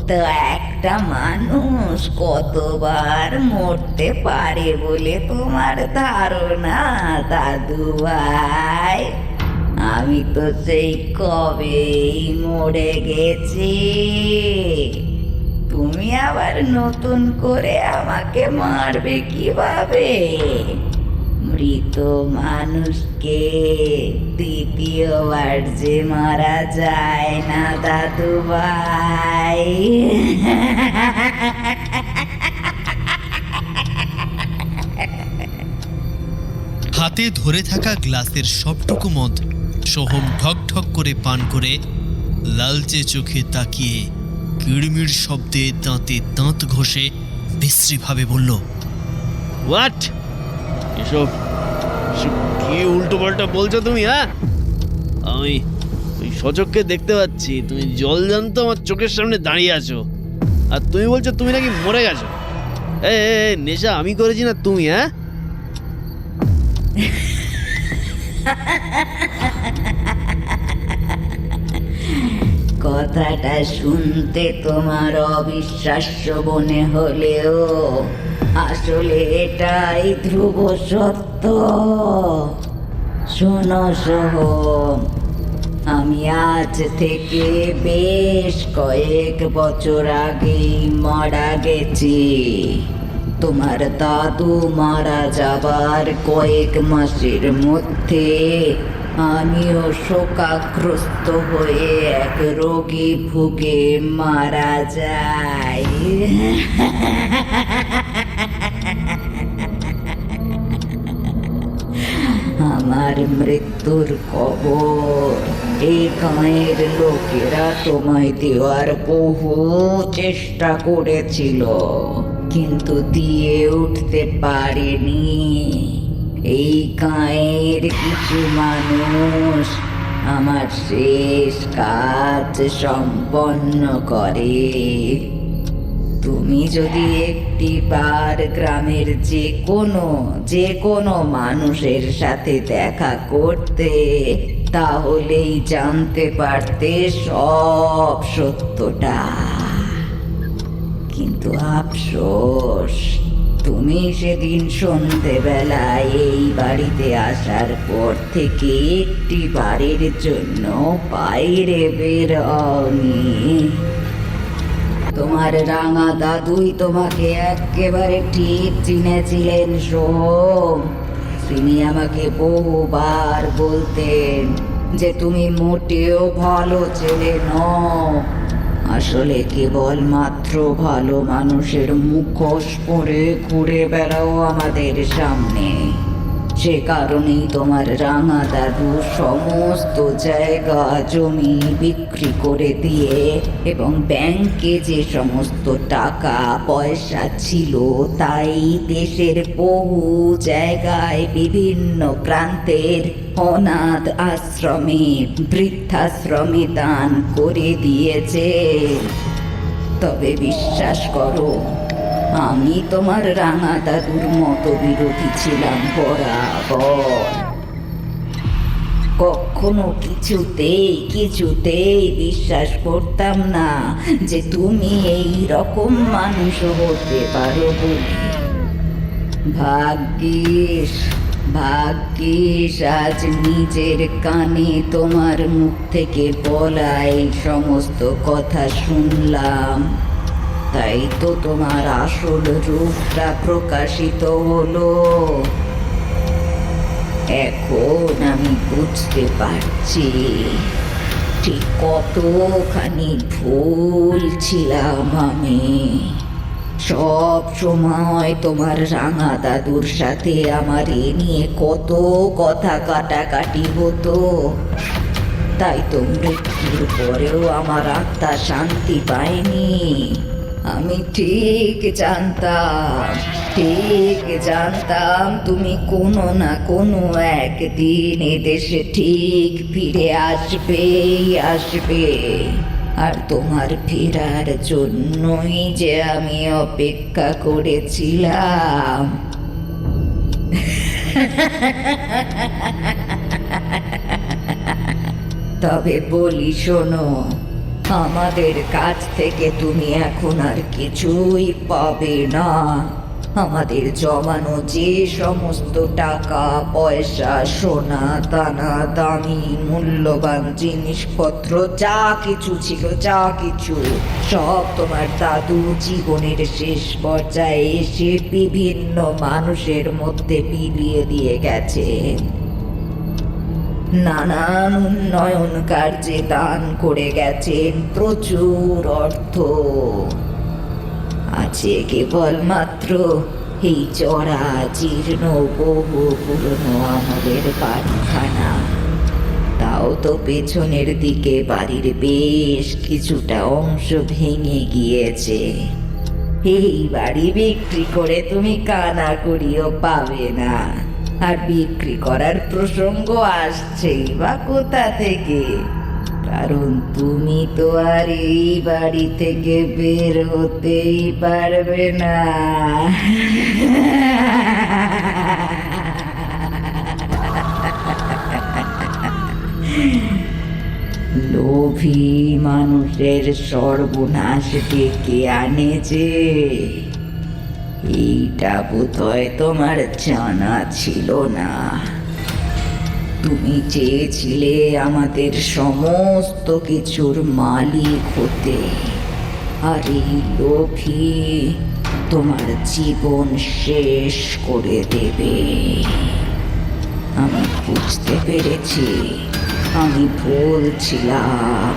[SPEAKER 6] তো একটা মানুষ কতবার মরতে পারে বলে তোমার ধারণা দাদু ভাই? আমি তো সেই কবেই মরে গেছি। তুমি আবার নতুন করে আমাকে মারবে কিভাবে? মৃত মানুষকে দ্বিতীয়বার যে মারা যায় না দাদু ভাই।
[SPEAKER 1] হাতে ধরে থাকা গ্লাসের সবটুকু মদ সোহম ঢক ঢক করে পান করে লালচে চোখে তাকিয়ে কিড়মিড় শব্দে দাঁতে দাঁত ঘষে বিশ্রীভাবে বলল,
[SPEAKER 3] হোয়াট? এসব কি উল্টো পাল্টা বলছো তুমি? হ্যাঁ, আমি ওই সচক্ষে দেখতে পাচ্ছি তুমি জলজান্ত আমার চোখের সামনে দাঁড়িয়ে আছো, আর তুমি বলছো তুমি নাকি মরে গেছো। নেশা আমি করেছি না তুমি? হ্যাঁ,
[SPEAKER 6] কথাটা শুনতে তোমার অবিশ্বাস্য মনে হলেও আসলে এটাই ধ্রুব সত্য। শোনো সোহম, আমি আজ থেকে বেশ কয়েক বছর আগেই মারা গেছি। তোমার দাদু মারা যাবার কয়েক মাসের মধ্যে আমিও শোকাগ্রস্ত হয়ে এক রোগী ভুগে মারা যাই। আমার মৃত্যুর খবর এই গাঁয়ের লোকেরা তোমায় দেওয়ার বহু চেষ্টা করেছিল, কিন্তু দিয়ে উঠতে পারেনি। এই গাঁয়ের কিছু মানুষ আমার শেষ কাজ সম্পন্ন করে। তুমি যদি একটিবার গ্রামের যে কোনো মানুষের সাথে দেখা করতে, তাহলেই জানতে পারতে সব সত্যটা। কিন্তু আফসোস, তুমি সেদিন সন্ধেবেলায় এই বাড়িতে আসার পর থেকে একটি বাড়ির জন্য বাইরে বের হওনি। তোমার রাঙা দাদুই তোমাকে একেবারে ঠিক চিনেছিলেন সোহম। তিনি আমাকে বহুবার বলতেন যে তুমি মোটেও ভালো ছেলে নও, আসলে কেবল মাত্র ভালো মানুষের মুখোশ পরে ঘুরে বেড়াও আমাদের সামনে। সে কারণেই তোমার রাঙা দাদু সমস্ত জায়গা জমি বিক্রি করে দিয়ে এবং ব্যাংকে যে সমস্ত টাকা পয়সা ছিল তাই দেশের বহু জায়গায় বিভিন্ন প্রান্তের অনাথ আশ্রমে বৃদ্ধাশ্রমে দান করে দিয়েছে। তবে বিশ্বাস করো, আমি তোমার রাঙা দাদুর মতো বিরোধী ছিলাম বরাবর। কখনো কিছুতেই বিশ্বাস করতাম না যে তুমি এই রকম মানুষ হতে পারো বলে। ভাগ্যিস আজ নিজের কানে তোমার মুখ থেকে বলা এই সমস্ত কথা শুনলাম, তাই তো তোমার আসল রূপটা প্রকাশিত হলো। এখন আমি বুঝতে পারছি ঠিক কতখানি ভুল ছিলাম আমি। সব সময় তোমার রাঙা দাদুর সাথে আমার এ নিয়ে কত কথা কাটাকাটি হতো, তাই তো মৃত্যুর পরেও আমার আত্মা শান্তি পায়নি। আমি ঠিক জানতাম তুমি কোনো না কোনো একদিন এদেশে ঠিক ফিরে আসবে। আর তোমার ফেরার জন্যই যে আমি অপেক্ষা করেছিলাম। তবে বলি শোনো, আমাদের কাছ থেকে তুমি এখন আর কিছুই পাবে না। আমাদের জমানো যে সমস্ত টাকা পয়সা, সোনা দানা, দামি মূল্যবান জিনিসপত্র যা কিছু ছিল, সব তোমার দাদু জীবনের শেষ পর্যায়ে এসে বিভিন্ন মানুষের মধ্যে বিলিয়ে দিয়ে গেছেন। নানান উন্নয়ন কার্যে দান করে গেছেন প্রচুর অর্থ। আছে কেবলমাত্র এই চড়া জীর্ণ বহু পুরনো আমলের বাড়িখানা। তাও তো পেছনের দিকে বাড়ির বেশ কিছুটা অংশ ভেঙে গিয়েছে। এই বাড়ি বিক্রি করে তুমি কানাকড়িও পাবে না। আর বিক্রি করার প্রসঙ্গ আসছেই বা কোথা থেকে? কারণ তুমি তো আর এই বাড়ি থেকে বের হতেই পারবে না। লোভী মানুষের সর্বনাশ ডেকে আনে যে, এইটা বোধহয় তোমার জানা ছিল না। তুমি চেয়েছিলে আমাদের সমস্ত কিছুর মালিক হতে, আর এই লোভী তোমার জীবন শেষ করে দেবে। আমি বুঝতে পেরেছি আমি ভুল ছিলাম,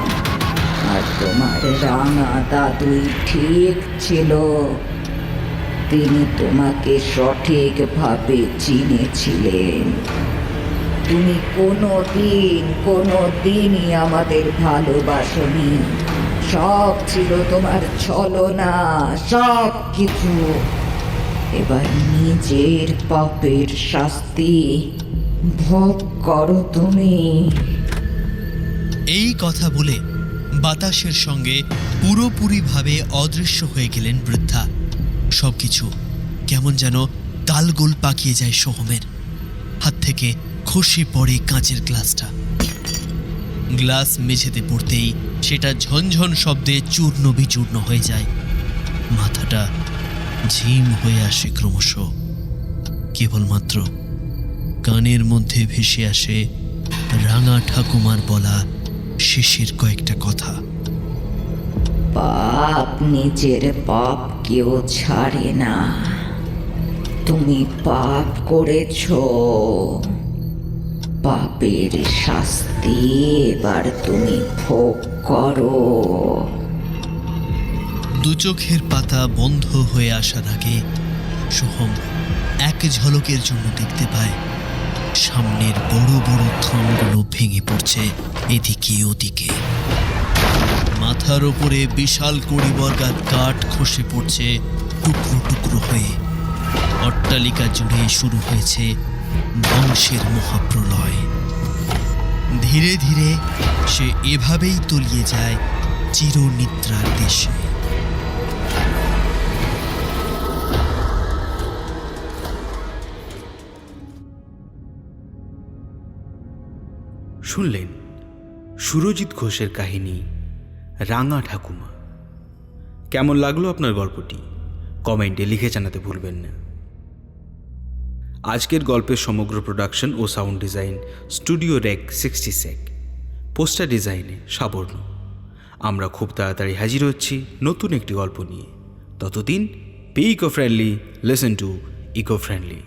[SPEAKER 6] আর তোমার রাঙা দাদুই ঠিক ছিল। তিনি তোমাকে সঠিকভাবে চিনেছিলেন। তুমি কোনোদিনই আমাদের ভালোবাসনি। সব ছিল তোমার ছলনা, সব কিছু। এবার নিজের পাপের শাস্তি ভোগ করো তুমি।
[SPEAKER 1] এই কথা বলে বাতাসের সঙ্গে পুরোপুরিভাবে অদৃশ্য হয়ে গেলেন বৃদ্ধা। সবকিছু কেমন যেন তালগোল পাকিয়ে যায় সোহমের। হাত থেকে খসে পড়ে কাঁচের গ্লাসটা। গ্লাস মেঝেতে পড়তেই সেটা ঝনঝন শব্দে চূর্ণ বিচূর্ণ হয়ে যায়। মাথাটা ঝিম হয়ে আসে ক্রমশ। কেবলমাত্র কানের মধ্যে ভেসে আসে রাঙা ঠাকুমার বলা শেষের কয়েকটা কথা।
[SPEAKER 6] পাপ নিজের পাপ কেউ ছাড়ে না। তুমি পাপ করেছ, পাপের শাস্তি এবার তুমি ভোগ করো।
[SPEAKER 1] দু চোখের পাতা বন্ধ হয়ে আসার আগে সোহম এক ঝলকের জন্য দেখতে পায় সামনের বড় বড় থামগুলো ভেঙে পড়ছে এদিকে ওদিকে। মাথার ওপরে বিশাল কড়িবর্গার কাঠ খসে পড়ছে টুকরো টুকরো হয়ে। অট্টালিকা জুড়ে শুরু হয়েছে ধ্বংসের মহাপ্রলয়। ধীরে ধীরে সে এভাবেই তলিয়ে যায় চিরনিদ্রার দেশে।
[SPEAKER 2] শুনলেন সুরজিৎ ঘোষের কাহিনী রাঙা ঠাকুমা। কেমন লাগলো আপনার গল্পটি কমেন্টে লিখে জানাতে ভুলবেন না। আজকের গল্পের সমগ্র প্রোডাকশন ও sound design studio rec 66, poster ডিজাইনে সাবর্ণ। আমরা খুব তাড়াতাড়ি হাজির হচ্ছি নতুন একটি গল্প নিয়ে। ততদিন be eco friendly, listen to eco friendly.